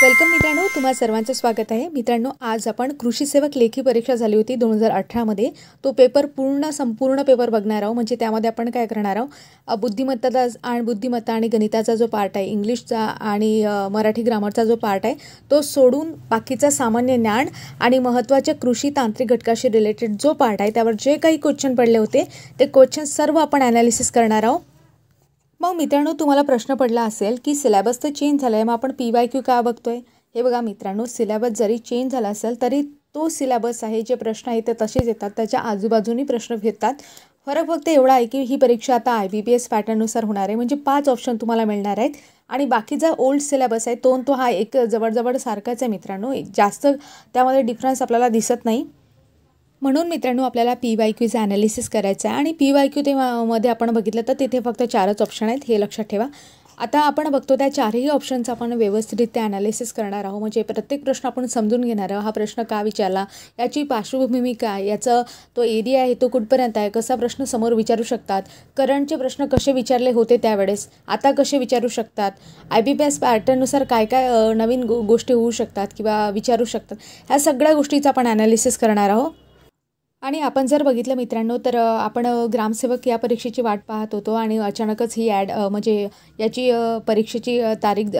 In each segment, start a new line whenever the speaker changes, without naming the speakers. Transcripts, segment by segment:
Welcome मित्रांनो, तुम्हा सर्वांचं स्वागत आहे. मित्रांनो, आज आपण कृषी सेवक लेखी परीक्षा झाली होती 2018 मध्ये. तो पेपर संपूर्ण पेपर बघणार आहोत. म्हणजे त्यामध्ये आपण काय करणार आहोत, बुद्धिमत्ता आणि गणिताचा जो पार्ट आहे, इंग्लिशचा आणि मराठी ग्रामरचा जो पार्ट आहे तो सोडून बाकीचा सामान्य ज्ञान आणि महत्त्वाचे कृषी तांत्रिक घटकाशी रिलेटेड जो पार्ट आहे त्यावर जे काही क्वेश्चन पडले होते ते क्वेश्चन सर्व आपण ॲनालिसिस करणार आहोत. मग मित्रांनो, तुम्हाला प्रश्न पडला असेल की सिलेबस तर चेंज झाला आहे, मग आपण PYQ का बघतोय. हे बघा मित्रांनो, सिलेबस जरी चेंज झाला असेल तरी तो सिलेबस आहे, जे प्रश्न आहेत ते तसेच येतात, त्याच्या आजूबाजूनी प्रश्न फिरतात. फरक फक्त एवढा आहे की ही परीक्षा आता IBPS पॅटर्ननुसार होणार आहे. म्हणजे 5 ऑप्शन तुम्हाला मिळणार आहेत आणि बाकीचा ओल्ड सिलेबस आहे तो हा एक जवळ सारखाच आहे मित्रांनो. जास्त त्यामध्ये डिफरन्स आपल्याला दिसत नाही. म्हणून मित्रांनो, आपल्याला PYQचं ॲनालिसिस करायचं आहे आणि PYQ मध्ये आपण बघितलं तर तिथे फक्त 4च ऑप्शन आहेत, हे लक्षात ठेवा. आता आपण बघतो त्या 4ही ऑप्शनचं आपण व्यवस्थितरित्या ॲनालिसिस करणार आहोत. म्हणजे प्रत्येक प्रश्न आपण समजून घेणार आहोत. हा प्रश्न का विचारला, याची पार्श्वभूमी काय, याचा तो एरिया आहे तो कुठपर्यंत आहे, कसा प्रश्न समोर विचारू शकतात, करंटचे प्रश्न कसे विचारले होते त्यावेळेस, आता कसे विचारू शकतात, IBPS पॅटर्ननुसार काय काय नवीन गोष्टी होऊ शकतात किंवा विचारू शकतात, ह्या सगळ्या गोष्टीचं आपण ॲनालिसिस करणार आहोत. आणि आपण जर बघितलं मित्रांनो, तर आपण ग्रामसेवक या परीक्षेची वाट पाहत होतो आणि अचानकच ही म्हणजे याची परीक्षेची तारीख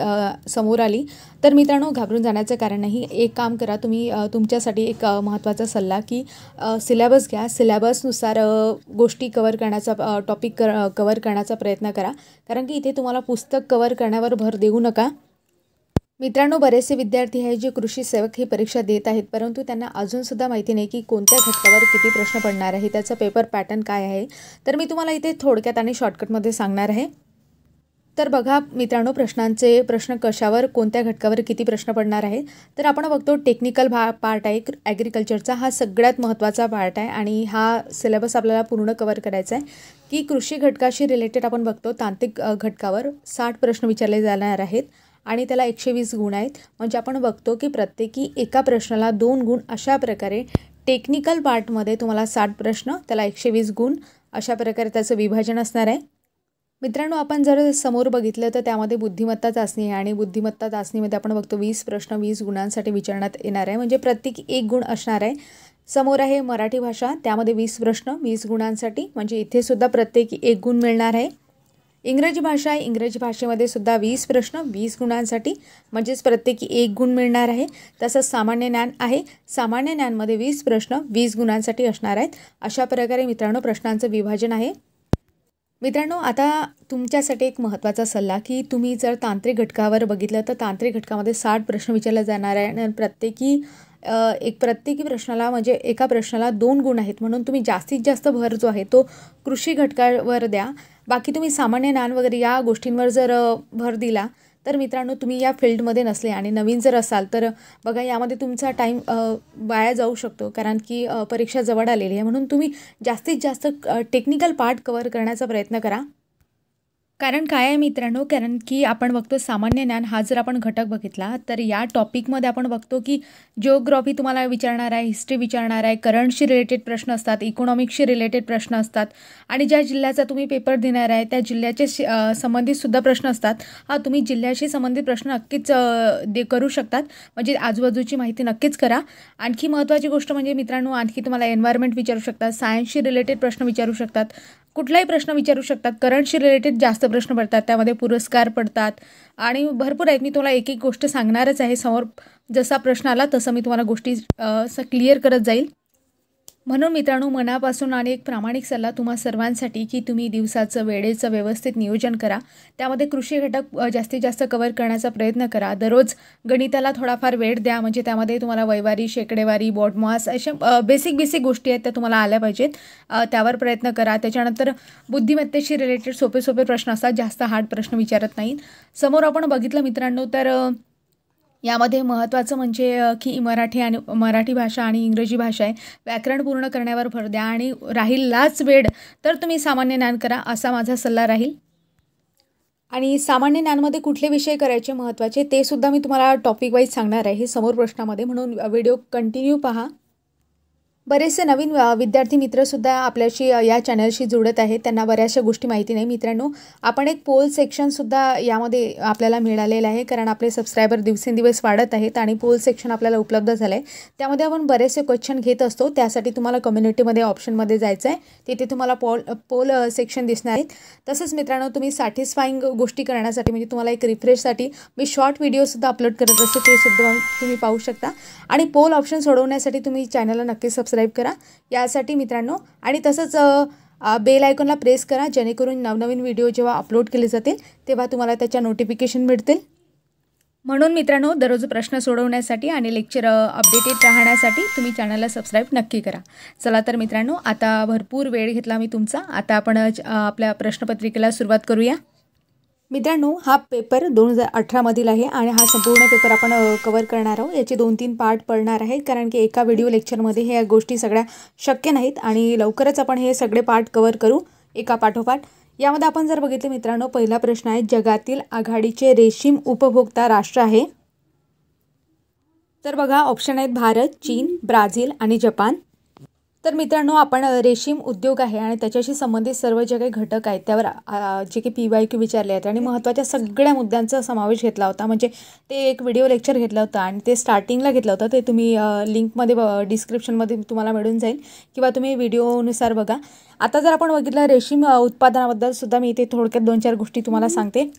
समोर आली. तर मित्रांनो, घाबरून जाण्याचं कारण नाही. एक काम करा तुम्ही, तुमच्यासाठी एक महत्त्वाचा सल्ला की सिलेबस घ्या. सिलेबसनुसार गोष्टी कवर करण्याचा टॉपिक कवर करण्याचा प्रयत्न करा. कारण की इथे तुम्हाला पुस्तक कवर करण्यावर भर देऊ नका. मित्रांनो, बरेचसे विद्यार्थी आहेत जे कृषी सेवक ही परीक्षा देत आहेत, परंतु त्यांना अजूनसुद्धा माहिती नाही की कोणत्या घटकावर किती प्रश्न पडणार आहे, त्याचा पेपर पॅटर्न काय आहे. तर मी तुम्हाला इथे थोडक्यात आणि शॉर्टकटमध्ये सांगणार आहे. तर बघा मित्रांनो, प्रश्न कशावर, कोणत्या घटकावर किती प्रश्न पडणार आहे. तर आपण बघतो टेक्निकल पार्ट आहे ॲग्रिकल्चरचा, हा सगळ्यात महत्त्वाचा पार्ट आहे आणि हा सिलेबस आपल्याला पूर्ण कवर करायचा आहे. की कृषी घटकाशी रिलेटेड आपण बघतो तांत्रिक घटकावर 60 प्रश्न विचारले जाणार आहेत आणि त्याला 120 गुण आहेत. म्हणजे आपण बघतो की प्रत्येकी एका प्रश्नाला 2 गुण, अशा प्रकारे टेक्निकल पार्टमध्ये तुम्हाला 60 प्रश्न, त्याला 120 गुण, अशा प्रकारे त्याचं विभाजन असणार आहे. मित्रांनो, आपण जर समोर बघितलं तर त्यामध्ये बुद्धिमत्ता चाचणी आहे आणि बुद्धिमत्ता चाचणीमध्ये आपण बघतो 20 प्रश्न 20 गुणांसाठी विचारण्यात येणार आहे. म्हणजे प्रत्येकी 1 गुण असणार आहे. समोर आहे मराठी भाषा, त्यामध्ये 20 प्रश्न 20 गुणांसाठी, म्हणजे इथे सुद्धा प्रत्येकी 1 गुण मिळणार आहे. इंग्रजी भाषा आहे, इंग्रजी भाषेमध्ये सुद्धा 20 प्रश्न 20 गुणांसाठी, म्हणजेच प्रत्येकी 1 गुण मिळणार आहे. तसंच सामान्य ज्ञान आहे, सामान्य ज्ञानमध्ये 20 प्रश्न 20 गुणांसाठी असणार आहेत. अशा प्रकारे मित्रांनो प्रश्नांचं विभाजन आहे. मित्रांनो, आता तुमच्यासाठी एक महत्त्वाचा सल्ला की तुम्ही जर तांत्रिक घटकावर बघितलं तर तांत्रिक घटकामध्ये 60 प्रश्न विचारले जाणार आहे आणि प्रत्येकी प्रश्नाला, म्हणजे एका प्रश्नाला 2 गुण आहेत. म्हणून तुम्ही जास्तीत जास्त भर जो आहे तो कृषी घटकावर द्या. बाकी तुम्ही सामान्य ज्ञान वगैरे या गोष्टींवर जर भर दिला तर मित्रांनो, तुम्ही या फील्डमध्ये नसले आणि नवीन जर असाल तर बघा, यामध्ये तुमचा टाईम वाया जाऊ शकतो. कारण की परीक्षा जवळ आलेली आहे. म्हणून तुम्ही जास्तीत जास्त टेक्निकल पार्ट कवर करण्याचा प्रयत्न करा. कारण काय आहे मित्रांनो, कारण की आपण बघतो सामान्य ज्ञान हा जर आपण घटक बघितला तर या टॉपिकमध्ये आपण बघतो की जिओग्राफी तुम्हाला विचारणार आहे, हिस्ट्री विचारणार आहे, करंटशी रिलेटेड प्रश्न असतात, इकॉनॉमिक्सशी रिलेटेड प्रश्न असतात आणि ज्या जिल्ह्याचा तुम्ही पेपर देणार आहे त्या जिल्ह्याचे संबंधितसुद्धा प्रश्न असतात. हा, तुम्ही जिल्ह्याशी संबंधित प्रश्न नक्कीच करू शकतात. म्हणजे आजूबाजूची माहिती नक्कीच करा. आणखी महत्त्वाची गोष्ट म्हणजे मित्रांनो, आणखी तुम्हाला एन्व्हायरमेंट विचारू शकतात, सायन्सशी रिलेटेड प्रश्न विचारू शकतात, कुठलाही प्रश्न विचारू शकतात. करंटशी रिलेटेड जास्त प्रश्न पडतात, त्यामध्ये पुरस्कार पडतात आणि भरपूर आहेत. मी तुम्हाला एक एक गोष्ट सांगणारच आहे. समोर जसा प्रश्न आला तसं मी तुम्हाला गोष्टी क्लिअर करत जाईल. म्हणून मित्रांनो, मनापासून आणि एक प्रामाणिक सल्ला तुम्हा सर्वांसाठी की तुम्ही दिवसाचं वेळेचं व्यवस्थित नियोजन करा. त्यामध्ये कृषी घटक जास्तीत जास्त कवर करण्याचा प्रयत्न करा. दररोज गणिताला थोडाफार वेळ द्या. म्हणजे त्यामध्ये तुम्हाला वैवारी, शेकडेवारी, बॉडमास अशा बेसिक गोष्टी आहेत त्या तुम्हाला आल्या पाहिजेत. त्यावर प्रयत्न करा. त्याच्यानंतर बुद्धिमत्तेशी रिलेटेड सोपे प्रश्न असतात, जास्त हार्ड प्रश्न विचारत नाहीत. समोर आपण बघितलं मित्रांनो, तर यामध्ये महत्त्वाचं म्हणजे की मराठी भाषा आणि इंग्रजी भाषा आहे. व्याकरण पूर्ण करण्यावर भर द्या आणि राहिलाच वेळ तर तुम्ही सामान्य ज्ञान करा, असा माझा सल्ला राहील. आणि सामान्य ज्ञानमध्ये कुठले विषय करायचे महत्त्वाचे ते सुद्धा मी तुम्हाला टॉपिक वाईज सांगणार आहे समोर प्रश्नामध्ये, म्हणून व्हिडिओ कंटिन्यू पहा. बरेचसे नवीन विद्यार्थी मित्रसुद्धा आपल्याशी या चॅनलशी जोडत आहेत. त्यांना बऱ्याचशा गोष्टी माहिती नाही. मित्रांनो, आपण एक पोल सेक्शनसुद्धा यामध्ये आपल्याला मिळालेलं आहे, कारण आपले सबस्क्रायबर दिवसेंदिवस वाढत आहेत आणि पोल सेक्शन आपल्याला उपलब्ध झालं आहे. त्यामध्ये आपण बरेचसे क्वेश्चन घेत असतो. त्यासाठी तुम्हाला कम्युनिटीमध्ये ऑप्शनमध्ये जायचं आहे. तिथे तुम्हाला पोल सेक्शन दिसणार आहेत. तसंच मित्रांनो, तुम्ही सॅटिस्फाईंग गोष्टी करण्यासाठी म्हणजे तुम्हाला एक रिफ्रेशसाठी मी शॉर्ट व्हिडिओसुद्धा अपलोड करत असते, ते सुद्धा तुम्ही पाहू शकता. आणि पोल ऑप्शन सोडवण्यासाठी तुम्ही चॅनलला नक्की सबस्क्राईब करा यासाठी मित्रांनो. आणि तसंच बेल आयकॉनला प्रेस करा, जेणेकरून नवनवीन व्हिडिओ जेव्हा अपलोड केले जातील तेव्हा तुम्हाला त्याच्या नोटिफिकेशन मिळतील. म्हणून मित्रांनो, दररोज प्रश्न सोडवण्यासाठी आणि लेक्चर अपडेटेड राहण्यासाठी तुम्ही चॅनलला सबस्क्राईब नक्की करा. चला तर मित्रांनो, आता भरपूर वेळ घेतला मी तुमचा. आता आपण आपल्या प्रश्नपत्रिकेला सुरुवात करूया. मित्रांनो, हा पेपर 2018 मधील आहे आणि हा संपूर्ण पेपर आपण कवर करणार आहोत. याचे 2-3 पार्ट पडणार आहेत, कारण की एका व्हिडिओ लेक्चरमध्ये ह्या गोष्टी सगळ्या शक्य नाहीत आणि लवकरच आपण हे सगळे पार्ट कवर करू एका पाठोपाठ. यामध्ये आपण जर बघितलं मित्रांनो, पहिला प्रश्न आहे, जगातील आघाडीचे रेशीम उपभोक्ता राष्ट्र आहे. तर बघा, ऑप्शन आहेत भारत, चीन, ब्राझील आणि जपान. तर मित्रांनो, आपण रेशीम उद्योग आहे आणि त्याच्याशी संबंधित सर्व जे काही घटक आहेत त्यावर जे काही PYQ विचारले आहेत आणि महत्त्वाच्या सगळ्या मुद्द्यांचा समावेश घेतला होता. म्हणजे ते एक व्हिडिओ लेक्चर घेतलं होतं आणि ते स्टार्टिंगला घेतलं होतं. ते तुम्ही लिंकमध्ये डिस्क्रिप्शनमध्ये तुम्हाला मिळून जाईल किंवा तुम्ही व्हिडिओनुसार बघा. आता जर आपण बघितलं रेशीम उत्पादनाबद्दल सुद्धा मी इथे थोडक्यात 2-4 गोष्टी तुम्हाला सांगते.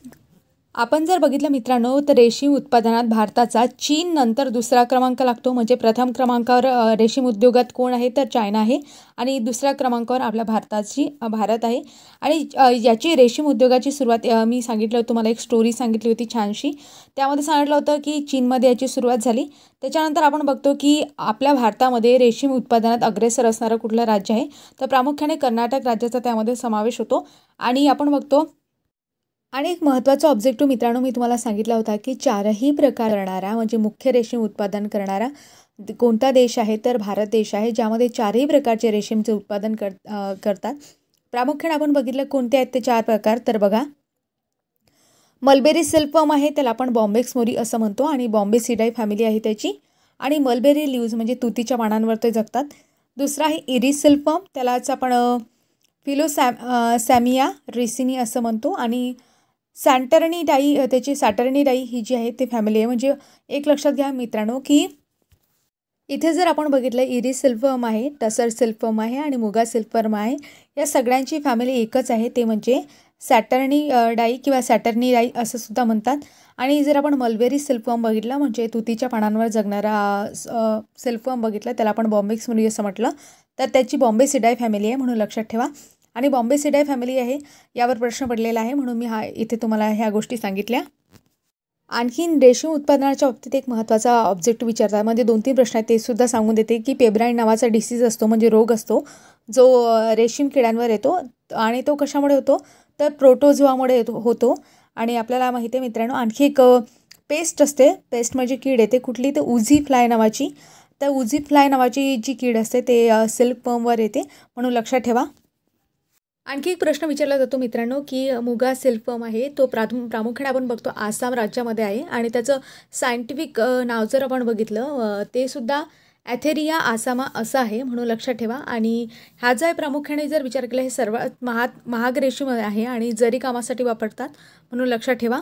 आपण जर बघितलं मित्रांनो, तर रेशीम उत्पादनात भारताचा चीन नंतर दुसरा क्रमांक लागतो. म्हणजे प्रथम क्रमांकावर रेशीम उद्योगात कोण आहे, तर चायना आहे आणि दुसऱ्या क्रमांकावर आपल्या भारत आहे. आणि याची रेशीम उद्योगाची सुरुवात मी सांगितलं होतं, तुम्हाला एक स्टोरी सांगितली होती छानशी. त्यामध्ये सांगितलं होतं की चीनमध्ये याची सुरुवात झाली. त्याच्यानंतर आपण बघतो की आपल्या भारतामध्ये रेशीम उत्पादनात अग्रेसर असणारं कुठलं राज्य आहे, तर प्रामुख्याने कर्नाटक राज्याचा त्यामध्ये समावेश होतो. आणि आपण बघतो, आणि एक महत्त्वाचा ऑब्जेक्टिव्ह मित्रांनो मी तुम्हाला सांगितला होता की 4ही प्रकार करणारा म्हणजे मुख्य रेशीम उत्पादन करणारा कोणता देश आहे, तर भारत देश आहे, ज्यामध्ये 4ही प्रकारचे रेशीमचे उत्पादन करतात. प्रामुख्याने आपण बघितलं कोणते आहेत ते 4 प्रकार. तर बघा, मलबेरी सिल्कवर्म आहे, त्याला आपण बॉम्बेक्स मोरी असं म्हणतो आणि बॉम्बेसिडाई फॅमिली आहे त्याची. आणि मलबेरी लीव्ज म्हणजे तुतीच्या पानांवर ते जगतात. दुसरा आहे इरिस सिल्कवर्म, त्यालाच आपण फिलोसॅमिया रिसिनी असं म्हणतो. आणि सॅटर्निडाई ही जी आहे ते फॅमिली आहे. म्हणजे एक लक्षात घ्या मित्रांनो की इथे जर आपण बघितलं, इरिस सिल्कवर्म आहे, टसर सिल्कवर्म आहे आणि मुगा सिल्कवर्म आहे, या सगळ्यांची फॅमिली एकच आहे, ते म्हणजे सॅटर्निडाई किंवा सॅटर्निडाई असं सुद्धा म्हणतात. आणि जर आपण मलबेरी सिल्कवर्म बघितलं, म्हणजे तुतीच्या पानांवर जगणारा सिल्कवर्म बघितला, त्याला आपण बॉम्बेक्स मोरी असं म्हटलं, तर त्याची बॉम्बेसिडाई फॅमिली आहे, म्हणून लक्षात ठेवा. आणि बॉम्बेसिडाई फॅमिली आहे यावर प्रश्न पडलेला आहे, म्हणून मी इथे तुम्हाला ह्या गोष्टी सांगितल्या. आणखीन रेशीम उत्पादनाच्या बाबतीत एक महत्त्वाचा ऑब्जेक्टिव्ह विचारतात, म्हणजे 2-3 प्रश्न आहेत, ते सुद्धा सांगून देते की पेब्राइन नावाचा डिसीज असतो, म्हणजे रोग असतो, जो रेशीम किड्यांवर येतो. आणि तो कशामुळे होतो, तर प्रोटोझोआमुळे होतो. आणि आपल्याला माहिती आहे मित्रांनो, आणखी एक पेस्ट असते, पेस्ट म्हणजे कीड येते कुठली, तर उझी फ्लाय नावाची. तर उझी फ्लाय नावाची जी कीड असते ते सिल्कवर्मवर येते, म्हणून लक्षात ठेवा. आणखी एक प्रश्न विचारला जातो मित्रांनो की मुगा सिल्कवर्म आहे, तो प्रामुख्याने आपण बघतो आसाम राज्यामध्ये आहे आणि त्याचं सायंटिफिक नाव जर आपण बघितलं ते सुद्धा ॲथेरिया आसामा असं आहे, म्हणून लक्षात ठेवा. आणि हा जो आहे प्रामुख्याने जर विचार केला, हे सर्वात महाग रेशीम आहे आणि जरी कामासाठी वापरतात, म्हणून लक्षात ठेवा.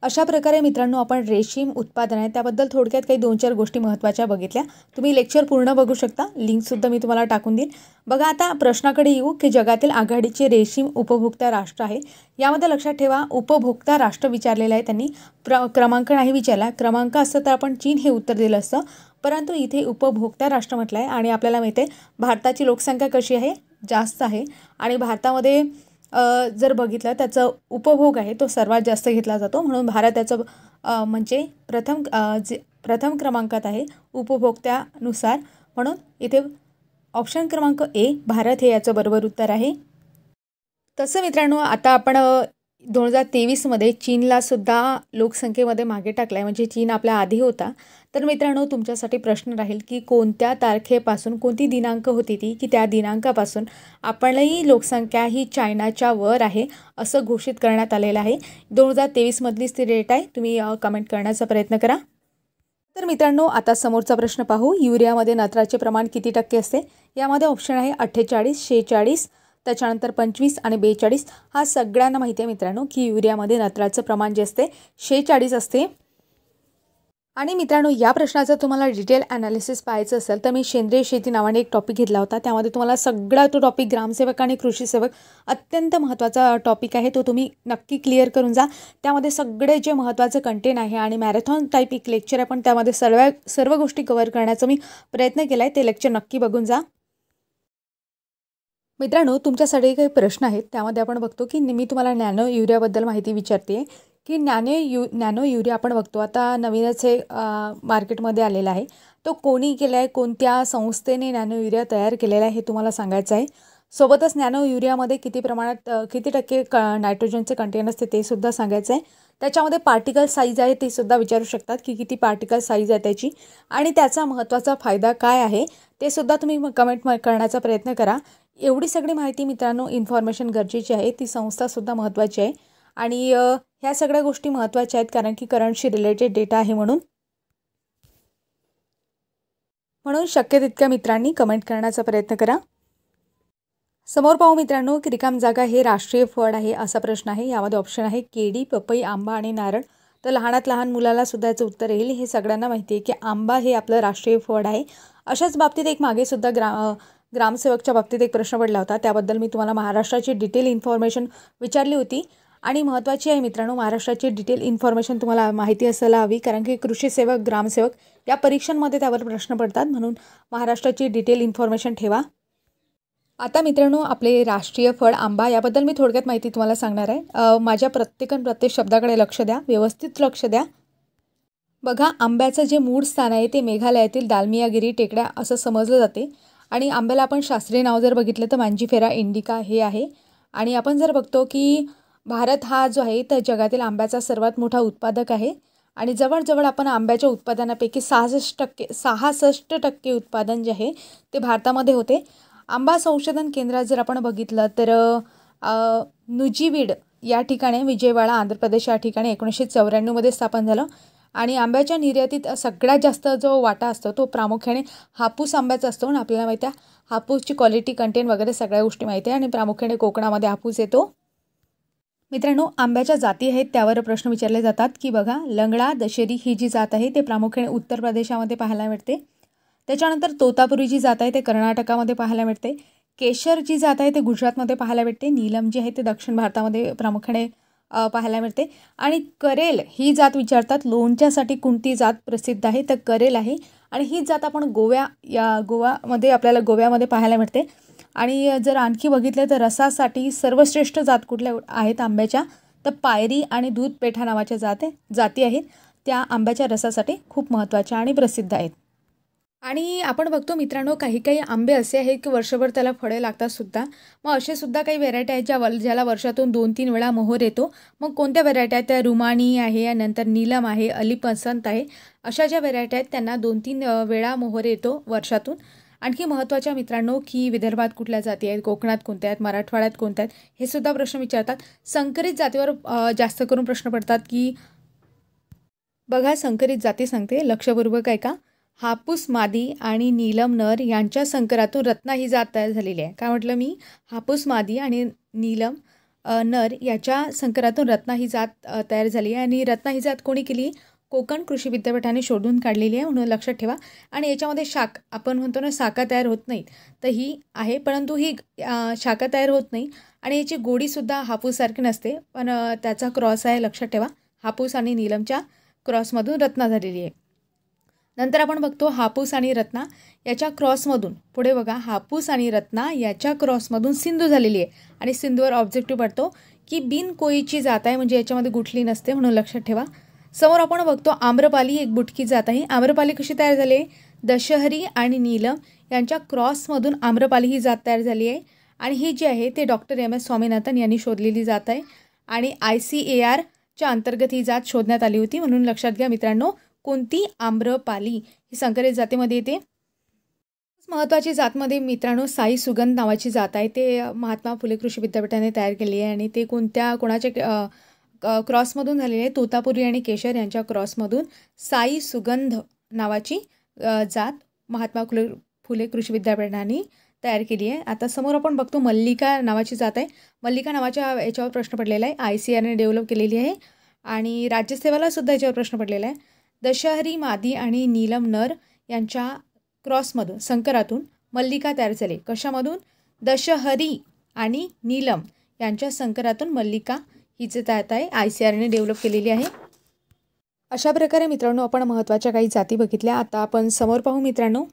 अशा प्रकारे मित्रांनो आपण रेशीम उत्पादन आहे त्याबद्दल थोडक्यात काही 2-4 गोष्टी महत्त्वाच्या बघितल्या. तुम्ही लेक्चर पूर्ण बघू शकता, लिंकसुद्धा मी तुम्हाला टाकून देईन. बघा, आता प्रश्नाकडे येऊ की जगातील आघाडीचे रेशीम उपभोक्ता राष्ट्र आहे. यामध्ये लक्षात ठेवा, उपभोक्ता राष्ट्र विचारलेलं आहे त्यांनी, क्रमांक नाही विचारला. क्रमांक असतं तर आपण चीन हे उत्तर दिलं असतं, परंतु इथे उपभोक्ता राष्ट्र म्हटलं आहे. आणि आपल्याला माहिती आहे भारताची लोकसंख्या कशी आहे, जास्त आहे. आणि भारतामध्ये जर बघितलं त्याचं उपभोग आहे तो सर्वात जास्त घेतला जातो, म्हणून भारत त्याचं म्हणजे प्रथम क्रमांकात आहे उपभोक्त्यानुसार. म्हणून इथे ऑप्शन क्रमांक ए भारत हे याचं बरोबर उत्तर आहे. तसं मित्रांनो, आता आपण 2023मध्ये चीनला सुद्धा लोकसंख्येमध्ये मागे टाकलं आहे, म्हणजे चीन आपल्या आधी होता. तर मित्रांनो, तुमच्यासाठी प्रश्न राहील की कोणत्या तारखेपासून, कोणती दिनांक होती ती, की त्या दिनांकापासून आपणही लोकसंख्या ही चायनाच्या वर आहे असं घोषित करण्यात आलेलं आहे. 2023मधलीच ती डेट आहे, तुम्ही कमेंट करण्याचा प्रयत्न करा. तर मित्रांनो, आता समोरचा प्रश्न पाहू. युरियामध्ये नत्राचे प्रमाण किती टक्के असते? यामध्ये ऑप्शन आहे 48, 46, त्याच्यानंतर 25 आणि 42. हा सगळ्यांना माहिती आहे मित्रांनो की युरियामध्ये नत्राचं प्रमाण जे असते 46 असते. आणि मित्रांनो, या प्रश्नाचं तुम्हाला डिटेल ॲनालिसिस पाहायचं असेल तर मी सेंद्रिय शेती नावाने एक टॉपिक घेतला होता. त्यामध्ये तुम्हाला सगळा तो टॉपिक ग्रामसेवक आणि कृषी सेवक अत्यंत महत्त्वाचा टॉपिक आहे, तो तुम्ही नक्की क्लिअर करून जा. त्यामध्ये सगळे जे महत्त्वाचे कंटेंट आहे आणि मॅरेथॉन टाईप एक लेक्चर आहे, पण त्यामध्ये सर्व गोष्टी कव्हर करण्याचा मी प्रयत्न केला आहे. ते लेक्चर नक्की बघून जा. मित्रांनो, तुमच्यासाठी काही प्रश्न आहेत. त्यामध्ये आपण बघतो की मी तुम्हाला नॅनो युरियाबद्दल माहिती विचारते की नॅनो युरिया आपण बघतो आता नवीनच हे मार्केटमध्ये आलेला आहे. तो कोणी केला आहे, कोणत्या संस्थेने नॅनो युरिया तयार केलेला आहे हे तुम्हाला सांगायचं आहे. सोबतच नॅनो युरियामध्ये किती प्रमाणात किती टक्के नायट्रोजनचे कंटेन असते ते सुद्धा सांगायचं आहे. त्याच्यामध्ये पार्टिकल साईज आहे ते सुद्धा विचारू शकतात की किती पार्टिकल साईज आहे त्याची, आणि त्याचा महत्त्वाचा फायदा काय आहे ते सुद्धा तुम्ही कमेंट करण्याचा प्रयत्न करा. एवढी सगळी माहिती मित्रांनो, इन्फॉर्मेशन गरजेची आहे. ती संस्थासुद्धा महत्त्वाची आहे आणि ह्या सगळ्या गोष्टी महत्त्वाच्या आहेत कारण की करंटशी रिलेटेड डेटा आहे. म्हणून शक्य तितक्या मित्रांनी कमेंट करण्याचा प्रयत्न करा. समोर पाहू मित्रांनो की रिकाम जागा हे राष्ट्रीय फळ आहे असा प्रश्न आहे. यामध्ये ऑप्शन आहे केळी, पपई, आंबा आणि नारळ. तर लहानात लहान मुलाला सुद्धा याचं उत्तर येईल. हे सगळ्यांना माहिती आहे की आंबा हे आपलं राष्ट्रीय फळ आहे. अशाच बाबतीत एक मागे सुद्धा ग्रामसेवकच्या बाबतीत एक प्रश्न पडला होता. त्याबद्दल मी तुम्हाला महाराष्ट्राची डिटेल इन्फॉर्मेशन विचारली होती आणि महत्त्वाची आहे मित्रांनो, महाराष्ट्राची डिटेल इन्फॉर्मेशन तुम्हाला माहिती असायला हवी कारण की कृषी सेवक, ग्रामसेवक या परीक्षांमध्ये त्यावर प्रश्न पडतात. म्हणून महाराष्ट्राची डिटेल इन्फॉर्मेशन ठेवा. आता मित्रांनो, आपले राष्ट्रीय फळ आंबा याबद्दल मी थोडक्यात माहिती तुम्हाला सांगणार आहे. माझ्या प्रत्येक शब्दाकडे लक्ष द्या, व्यवस्थित लक्ष द्या. बघा, आंब्याचं जे मूळ स्थान आहे ते मेघालयातील दालमियागिरी टेकड्या असं समजलं जाते आणि आंब्याला आपण शास्त्रीय नाव जर बघितलं तर मँजिफेरा इंडिका हे आहे. आणि आपण जर बघतो की भारत हा जो आहे तर जगातील आंब्याचा सर्वात मोठा उत्पादक आहे आणि जवळजवळ आपण आंब्याच्या उत्पादनापैकी 66% उत्पादन जे आहे ते भारतामध्ये होते. आंबा संशोधन केंद्रात जर आपण बघितलं तर नुजीवीड या ठिकाणी विजयवाडा आंध्र प्रदेश या ठिकाणी 1994 स्थापन झालं. आणि आंब्याच्या निर्यातीत सगळ्यात जास्त जो वाटा असतो तो प्रामुख्याने हापूस आंब्याचा असतो. आणि आपल्याला माहिती आहे हापूसची क्वालिटी, कंटेंट वगैरे सगळ्या गोष्टी माहिती आहे आणि प्रामुख्याने कोकणामध्ये हापूस येतो. मित्रांनो, आंब्याच्या जाती आहेत त्यावर प्रश्न विचारले जातात की बघा, लंगडा, दशेरी ही जी जात आहे ते प्रामुख्याने उत्तर प्रदेशामध्ये पाहायला मिळते. त्याच्यानंतर तोतापुरी जी जात आहे ते कर्नाटकामध्ये पाहायला मिळते. केशर जी जात आहे ते गुजरातमध्ये पाहायला मिळते. नीलम जी आहे ते दक्षिण भारतामध्ये प्रामुख्याने पाहायला मिळते. आणि करेल ही जात विचारतात, लोणच्यासाठी कोणती जात प्रसिद्ध आहे तर करेल आहे. आणि ही जात आपण गोव्यामध्ये पाहायला मिळते. आणि जर आणखी बघितलं तर रसासाठी सर्वश्रेष्ठ जात कुठल्या आहेत आंब्याच्या तर पायरी आणि दूध पेठा नावाच्या जाती आहेत. त्या आंब्याच्या रसासाठी खूप महत्त्वाच्या आणि प्रसिद्ध आहेत. आणि आपण बघतो मित्रांनो, काही आंबे असे आहेत की वर्षभर त्याला फळे लागतात सुद्धा. मग असे सुद्धा काही व्हेरायटी आहेत ज्याला वर्षातून 2-3 वेळा मोहर येतो. मग कोणत्या व्हेरायटी आहेत त्या रुमानी आहे, नंतर नीलम आहे, अली पसंत आहे. अशा ज्या व्हेरायटी आहेत त्यांना 2-3 वेळा मोहर येतो वर्षातून. आणखी महत्त्वाच्या मित्रांनो की विदर्भात कुठल्या जाती आहेत, कोकणात कोणत्या आहेत, मराठवाड्यात कोणत्या आहेत हे सुद्धा प्रश्न विचारतात. संकरित जातीवर जास्त करून प्रश्न पडतात की बघा, संकरित जाती सांगते, लक्षपूर्वक ऐका. हापूस मादी आणि नीलम नर यांच्या संकरातून रत्ना ही जात तयार झालेली आहे. काय म्हटलं मी? हापूस मादी आणि नीलम नर याच्या संकरातून रत्ना ही जात तयार झाली आहे. आणि रत्ना ही जात कोणी केली? कोकण कृषी विद्यापीठाने शोधून काढलेली आहे, म्हणून लक्षात ठेवा. आणि याच्यामध्ये आपण म्हणतो ना शाखा तयार होत नाहीत, तर ही आहे, परंतु ही शाखा तयार होत नाही. आणि याची गोडीसुद्धा हापूससारखी नसते, पण त्याचा क्रॉस आहे, लक्षात ठेवा. हापूस आणि नीलमच्या क्रॉसमधून रत्ना झालेली आहे. नंतर आपण बघतो हापूस आणि रत्ना याच्या क्रॉसमधून, पुढे बघा, हापूस आणि रत्ना याच्या क्रॉसमधून सिंधू झालेली आहे. आणि सिंधूवर ऑब्जेक्टिव्ह पडतो की बिनकोईची जात आहे, म्हणजे याच्यामध्ये गुठली नसते, म्हणून लक्षात ठेवा. समोर आपण बघतो आम्रपाली, एक बुटकी जात आहे. आम्रपाली कशी तयार झाली? दशहरी आणि नीलम यांच्या क्रॉसमधून आम्रपाली ही जात तयार झाली आहे. आणि ही जी आहे ते डॉक्टर M.S. स्वामीनाथन यांनी शोधलेली जात आहे. आणि ICARच्या अंतर्गत ही जात शोधण्यात आली होती, म्हणून लक्षात घ्या मित्रांनो. कोणती? आम्रपाली ही संकरित जातीमध्ये येते. महत्त्वाची जातमध्ये मित्रांनो साई सुगंध नावाची जात आहे. ते महात्मा फुले कृषी विद्यापीठाने तयार केली आहे आणि ते कोणाच्या क्रॉसमधून झालेले आहे? तोतापुरी आणि केशर यांच्या क्रॉसमधून साई सुगंध नावाची जात महात्मा फुले कृषी विद्यापीठाने तयार केली आहे. आता समोर आपण बघतो मल्लिका नावाची जात आहे. मल्लिका नावाच्या याच्यावर प्रश्न पडलेला आहे. ICARने डेव्हलप केलेली आहे आणि राज्यसेवेला सुद्धा याच्यावर प्रश्न पडलेला आहे. दशहरी मादी आणि नीलम नर यांच्या क्रॉसमधून संकरातून मल्लिका तयार झाली. कशामधून? दशहरी आणि नीलम यांच्या संकरातून मल्लिका ही जी जात आहे ICARने डेव्हलप केलेली आहे. अशा प्रकारे मित्रांनो आपण महत्त्वाच्या काही जाती बघितल्या. आता आपण समोर पाहू मित्रांनो.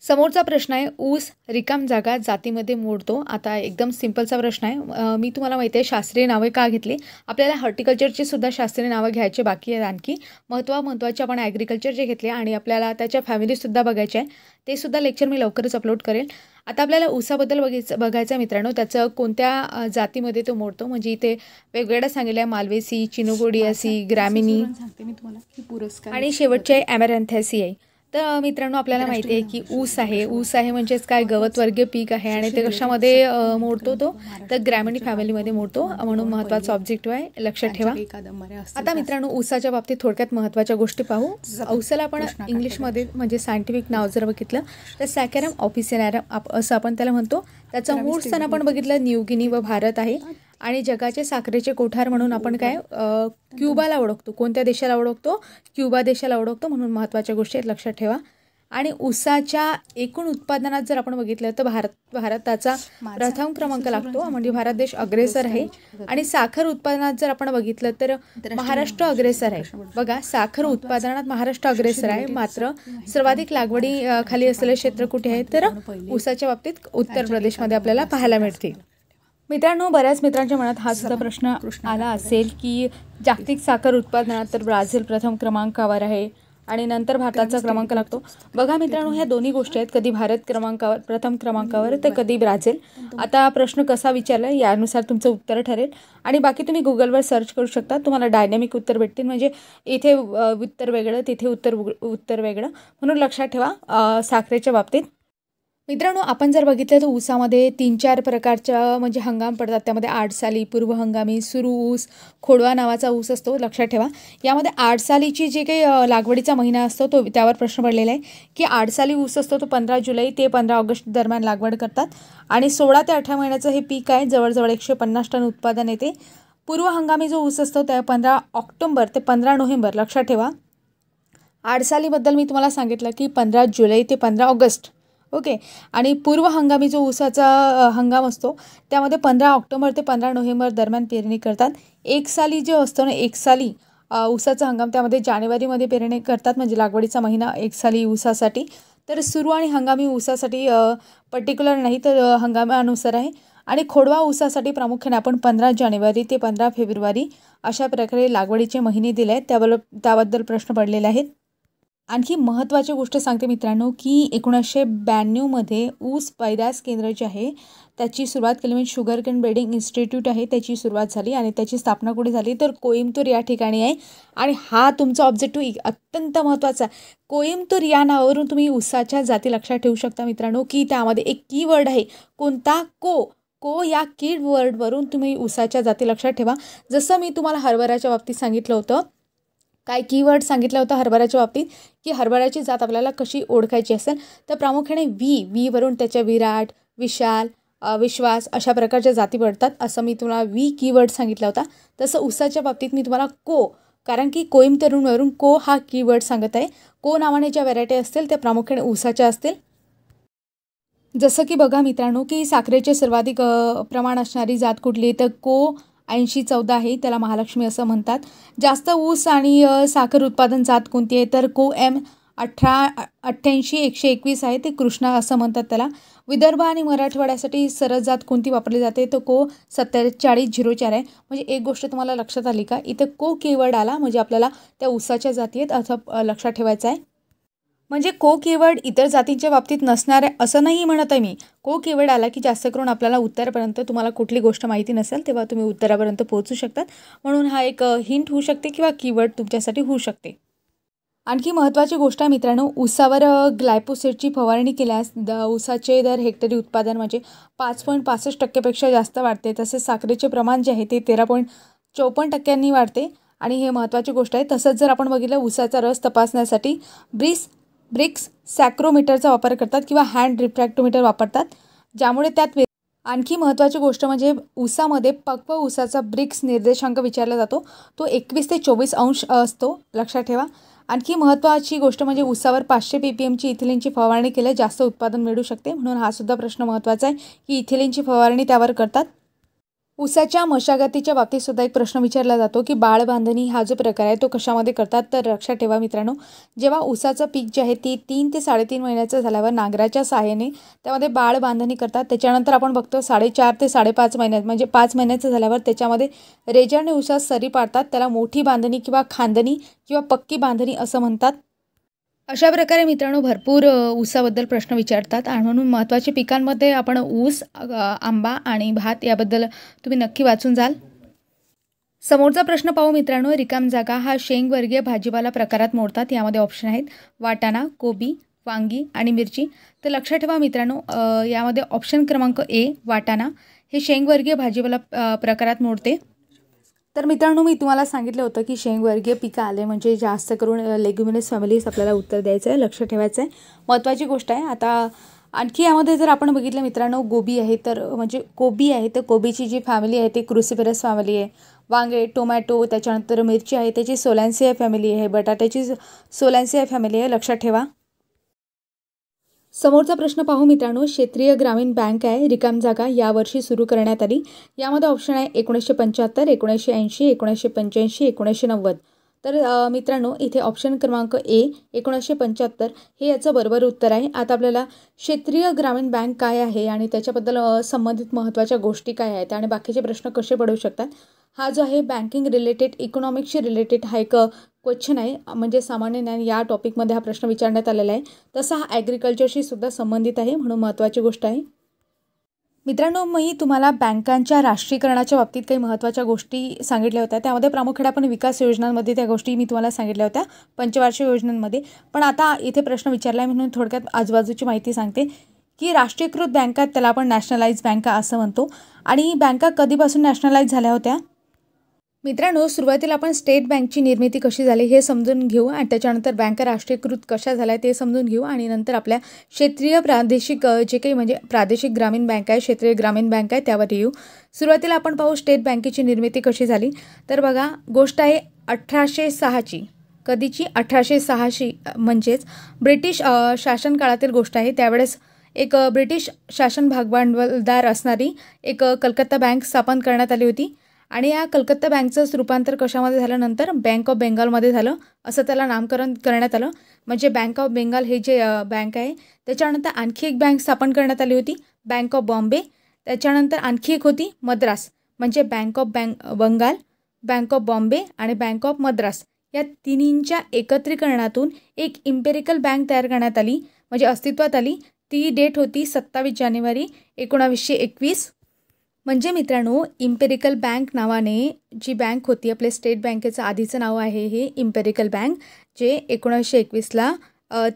समोरचा प्रश्न आहे, ऊस रिकाम जागा जातीमध्ये मोडतो. आता एकदम सिंपलचा प्रश्न आहे. मी तुम्हाला माहिती आहे शास्त्रीय नावे का घेतली. आपल्याला हॉर्टिकल्चरची सुद्धा शास्त्रीय नावं घ्यायचे बाकी आहेत. आणखी महत्त्वाचे आपण ॲग्रिकल्चरचे घेतले आणि आपल्याला त्याच्या फॅमिलीसुद्धा बघायचे आहे. ते सुद्धा लेक्चर मी लवकरच अपलोड करेल. आता आपल्याला ऊसाबद्दल बघायचं मित्रांनो, त्याचं कोणत्या जातीमध्ये तो मोडतो. म्हणजे इथे वेगवेगळ्या सांगितलं आहे, मालवेसी, चिनोगोडियासी, ग्रामिनी सांगते मी तुम्हाला की पुरस्कार आणि शेवटचे ॲमॅरॅन्थॅसी आहे. तर मित्रांनो आपल्याला माहिती आहे की ऊस आहे म्हणजेच काय गवतवर्गीय पीक आहे आणि ते कशामध्ये मोडतो तो तर ग्रामीण फॅमिलीमध्ये मोडतो. म्हणून महत्त्वाचा ऑब्जेक्टिव्ह आहे, लक्षात ठेवा. आता मित्रांनो ऊसाच्या बाबतीत थोडक्यात महत्त्वाच्या गोष्टी पाहू. ऊसाला आपण इंग्लिशमध्ये म्हणजे सायंटिफिक नाव जर बघितलं तर सॅकॅरम ऑफिसिनारम असं आपण त्याला म्हणतो. त्याचं मूळ स्थान आपण बघितलं न्यूगिनी व भारत आहे आणि जगाचे साखरेचे कोठार म्हणून आपण काय क्युबाला ओळखतो. कोणत्या देशाला ओळखतो? क्युबा देशाला ओळखतो. म्हणून महत्त्वाच्या गोष्टी आहेत, लक्षात ठेवा. आणि ऊसाच्या एकूण उत्पादनात जर आपण बघितलं तर भारताचा प्रथम क्रमांक लागतो. म्हणजे भारत देश अग्रेसर आहे. आणि साखर उत्पादनात जर आपण बघितलं तर महाराष्ट्र अग्रेसर आहे. बघा साखर उत्पादनात महाराष्ट्र अग्रेसर आहे. मात्र सर्वाधिक लागवडी खाली असलेले क्षेत्र कुठे आहे तर ऊसाच्या बाबतीत उत्तर प्रदेशमध्ये आपल्याला पाहायला मिळते. मित्रांनो बऱ्याच मित्रांच्या मनात हा सुद्धा प्रश्न आला असेल की जागतिक साखर उत्पादनात तर ब्राझील प्रथम क्रमांकावर आहे आणि नंतर भारताचा क्रमांक लागतो. बघा मित्रांनो ह्या दोन्ही गोष्टी आहेत, कधी भारत प्रथम क्रमांकावर तर कधी ब्राझील. आता प्रश्न कसा विचारला यानुसार तुमचं उत्तर ठरेल आणि बाकी तुम्ही गुगलवर सर्च करू शकता, तुम्हाला डायनॅमिक उत्तर भेटतील. म्हणजे इथे उत्तर वेगळं तिथे उत्तर वेगळं. म्हणून लक्षात ठेवा साखरेच्या बाबतीत. मित्रांनो आपण जर बघितलं तर ऊसामध्ये 3-4 प्रकारच्या म्हणजे हंगाम पडतात. त्यामध्ये आडसाली, पूर्व हंगामी, सुरू ऊस, खोडवा नावाचा ऊस असतो, लक्षात ठेवा. यामध्ये आडसालीची जे काही लागवडीचा महिना असतो तो त्यावर प्रश्न पडलेला आहे की आडसाली ऊस असतो तो 15 जुलै ते 15 ऑगस्ट दरम्यान लागवड करतात आणि 16 ते 18 महिन्याचं हे पीक आहे. जवळजवळ 150 टन उत्पादन येते. पूर्व हंगामी जो ऊस असतो त्या 15 ऑक्टोबर ते 15 नोव्हेंबर, लक्षात ठेवा. आडसालीबद्दल मी तुम्हाला सांगितलं की 15 जुलै ते 15 ऑगस्ट. ओके. आणि पूर्व हंगामी जो ऊसाचा हंगाम असतो त्यामध्ये 15 ऑक्टोबर ते 15 नोव्हेंबर दरम्यान पेरणी करतात. एक साली जो असतो ना एक साली ऊसाचा हंगाम त्यामध्ये जानेवारीमध्ये पेरणी करतात. म्हणजे लागवडीचा महिना एक साली ऊसासाठी. तर सुरू आणि हंगामी ऊसासाठी पर्टिक्युलर नाही तर हंगामानुसार आहे. आणि खोडवा ऊसासाठी प्रामुख्याने आपण 15 जानेवारी ते 15 फेब्रुवारी अशा प्रकारे लागवडीचे महिने दिले आहेत. त्याबद्दल प्रश्न पडलेले आहेत. आणखी महत्त्वाची गोष्ट सांगते मित्रांनो की 1992मध्ये ऊस पैदास केंद्र जे आहे त्याची सुरुवात केली. म्हणजे शुगरकेन ब्रीडिंग इन्स्टिट्यूट आहे त्याची सुरुवात झाली आणि त्याची स्थापना कुठे झाली तर कोइंबतूर या ठिकाणी आहे. आणि हा तुमचा ऑब्जेक्टिव्ह अत्यंत महत्त्वाचा. कोइंबतूर या नावावरून तुम्ही ऊसाच्या जाती लक्षात ठेवू शकता मित्रांनो की त्यामध्ये एक कीवर्ड आहे कोणता को या कीवर्डवरून तुम्ही ऊसाच्या जाती लक्षात ठेवा. जसं मी तुम्हाला हरभऱ्याच्या बाबतीत सांगितलं होतं, काय कीवर्ड सांगितलं होतं हरभऱ्याच्या बाबतीत की हरभऱ्याची जात आपल्याला कशी ओळखायची असेल तर प्रामुख्याने वी वरून त्याच्या विराट, विशाल, विश्वास अशा प्रकारच्या जाती पडतात. असं मी तुम्हाला कीवर्ड सांगितला होता. तसं ऊसाच्या बाबतीत मी तुम्हाला कारण की कोइंबतूरवरून हा कीवर्ड सांगत आहे. नावाने ज्या व्हरायटी असतील त्या प्रामुख्याने ऊसाच्या असतील. जसं की बघा मित्रांनो की साखरेचे सर्वाधिक प्रमाण असणारी जात कुठली तर 8014 आहे, त्याला महालक्ष्मी असं म्हणतात. जास्त ऊस आणि साखर उत्पादन जात कोणती आहे तर M 88-121 आहे, ते कृष्णा असं म्हणतात त्याला. विदर्भ आणि मराठवाड्यासाठी सरस जात कोणती वापरली जाते तर 4704 आहे. म्हणजे एक गोष्ट तुम्हाला लक्षात आली का, इथं कीवर्ड आला म्हणजे आपल्याला त्या ऊसाच्या जाती आहेत असं लक्षात ठेवायचं आहे. म्हणजे कीवर्ड इतर जातींच्या बाबतीत नसणार आहे असं नाही म्हणत आहे मी. कीवर्ड आला की जास्त करून आपल्याला उत्तरापर्यंत तुम्हाला कुठली गोष्ट माहिती नसेल तेव्हा तुम्ही उत्तरापर्यंत पोहोचू शकतात. म्हणून हा एक हिंट होऊ शकते किंवा कीवर्ड तुमच्यासाठी होऊ शकते. आणखी महत्त्वाची गोष्ट आहे मित्रांनो, ऊसावर ग्लायफोसेटची फवारणी केल्यास ऊसाचे दर हेक्टरी उत्पादन म्हणजे 5.65% जास्त वाढते. तसेच साखरेचे प्रमाण जे आहे ते 13.54% वाढते आणि हे महत्त्वाची गोष्ट आहे. तसंच जर आपण बघितलं ऊसाचा रस तपासण्यासाठी ब्रिस ब्रिक्स सॅक्रोमीटरचा वापर करतात किंवा हँड रिफ्रॅक्टोमीटर वापरतात, ज्यामुळे त्यात आणखी महत्त्वाची गोष्ट म्हणजे ऊसामध्ये पक्व ऊसाचा ब्रिक्स निर्देशांक विचारला जातो, तो 21 ते 24 अंश असतो, लक्षात ठेवा. आणखी महत्त्वाची गोष्ट म्हणजे ऊसावर 500 ppmची इथिलीनची फवारणी केल्यास जास्त उत्पादन मिळू शकते, म्हणून हा सुद्धा प्रश्न महत्त्वाचा आहे की इथिलीनची फवारणी त्यावर करतात. ऊसाच्या मशागतीच्या बाबतीत सुद्धा एक प्रश्न विचारला जातो की बाळबांधणी हा जो प्रकार आहे तो कशामध्ये करतात. तर लक्षात ठेवा मित्रांनो, जेव्हा ऊसाचं पीक जे आहे ती 3 ते 3.5 महिन्याचं झाल्यावर नांगराच्या सहाय्याने त्यामध्ये बाळबांधणी करतात. त्याच्यानंतर आपण बघतो 4.5 ते 5.5 महिन्यात म्हणजे 5 महिन्याचं झाल्यावर त्याच्यामध्ये रेजाने ऊसात सरी पाडतात. त्याला मोठी बांधणी किंवा खांदणी किंवा पक्की बांधणी असं म्हणतात. अशा प्रकारे मित्रांनो भरपूर ऊसाबद्दल प्रश्न विचारतात आणि म्हणून महत्त्वाच्या पिकांमध्ये आपण ऊस, आंबा आणि भात याबद्दल तुम्ही नक्की वाचून जाल. समोरचा प्रश्न पाहू मित्रांनो, रिकाम जागा हा शेंगवर्गीय भाजीपाला प्रकारात मोडतात. यामध्ये ऑप्शन आहेत वाटाणा, कोबी, वांगी आणि मिरची. तर लक्षात ठेवा मित्रांनो, यामध्ये ऑप्शन क्रमांक ए वाटाणा हे शेंगवर्गीय भाजीपाला प्रकारात मोडते. तर मित्रांनो, मी तुम्हाला सांगितलं होतं की शेंगवर्गीय पिकं आले म्हणजे जास्त करून लेग्युमिनस फॅमिलीज आपल्याला उत्तर द्यायचं आहे, लक्ष ठेवायचं आहे, महत्त्वाची गोष्ट आहे. आता आणखी यामध्ये जर आपण बघितलं मित्रांनो, गोबी आहे तर म्हणजे कोबी आहे तर कोबीची जी फॅमिली आहे ती क्रुसिफेरस फॅमिली आहे. वांगे, टोमॅटो, त्याच्यानंतर मिरची आहे त्याची सोलॅन्सिया फॅमिली आहे. बटाट्याची सोलॅन्सिया फॅमिली आहे, लक्षात ठेवा. समोरचा प्रश्न पाहू मित्रांनो, क्षेत्रीय ग्रामीण बँक आहे रिकाम जागा यावर्षी सुरू करण्यात आली. यामध्ये ऑप्शन आहे 1975, 1980, 1985, 1990. तर मित्रांनो इथे ऑप्शन क्रमांक ए 1975 हे याचं बरोबर उत्तर आहे. आता आपल्याला क्षेत्रीय ग्रामीण बँक काय आहे आणि त्याच्याबद्दल संबंधित महत्त्वाच्या गोष्टी काय आहेत आणि बाकीचे प्रश्न कसे पडू शकतात, हा जो आहे बँकिंग रिलेटेड, इकॉनॉमिक्सशी रिलेटेड हा एक क्वेश्चन आहे. म्हणजे सामान्य ज्ञान या टॉपिकमध्ये हा प्रश्न विचारण्यात आलेला आहे. तसा हा ॲग्रिकल्चरशी सुद्धा संबंधित आहे, म्हणून महत्त्वाची गोष्ट आहे. मित्रांनो, मी तुम्हाला बँकांच्या राष्ट्रीयकरणाच्या बाबतीत काही महत्त्वाच्या गोष्टी सांगितल्या होत्या. त्यामध्ये प्रामुख्याने आपण विकास योजनांमध्ये त्या गोष्टी मी तुम्हाला सांगितल्या होत्या, पंचवार्षिक योजनांमध्ये. पण आता इथे प्रश्न विचारला आहे म्हणून थोडक्यात आजूबाजूची माहिती सांगते की राष्ट्रीयकृत बँका, त्याला आपण नॅशनलाइज बँका असं म्हणतो. आणि बँका कधीपासून नॅशनलाइज झाल्या होत्या मित्रांनो, सुरुवातीला आपण स्टेट बँकची निर्मिती कशी झाली हे समजून घेऊ आणि त्याच्यानंतर बँका राष्ट्रीयकृत कशा झाल्या ते समजून घेऊ आणि नंतर आपल्या क्षेत्रीय प्रादेशिक जे काही म्हणजे प्रादेशिक ग्रामीण बँक आहे, क्षेत्रीय ग्रामीण बँक आहे त्यावर येऊ. सुरुवातीला आपण पाहू स्टेट बँकेची निर्मिती कशी झाली. तर बघा, गोष्ट आहे 1806ची. कधीची? 1806ची, म्हणजेच ब्रिटिश शासन काळातील गोष्ट आहे. त्यावेळेस एक ब्रिटिश शासन भागभांडवलदार असणारी एक कलकत्ता बँक स्थापन करण्यात आली होती आणि या कलकत्ता बँकचं रूपांतर कशामध्ये झालं, नंतर बँक ऑफ बेंगॉलमध्ये झालं. असं त्याला नामकरण करण्यात आलं. म्हणजे बँक ऑफ बेंगॉल हे जे बँक आहे त्याच्यानंतर आणखी एक बँक स्थापन करण्यात आली होती, बँक ऑफ बॉम्बे. त्याच्यानंतर आणखी एक होती मद्रास, म्हणजे bank of Bengal, bank of Bombay आणि बँक ऑफ मद्रास. या तिन्हींच्या एकत्रीकरणातून एक इम्पेरिकल बँक तयार करण्यात आली, म्हणजे अस्तित्वात आली. ती डेट होती 27 जानेवारी 1921. म्हणजे मित्रांनो, इम्पेरिकल बँक नावाने जी बँक होती, आपले स्टेट बँकेचं आधीचं नाव आहे हे इम्पेरिकल बँक, जे 1921ला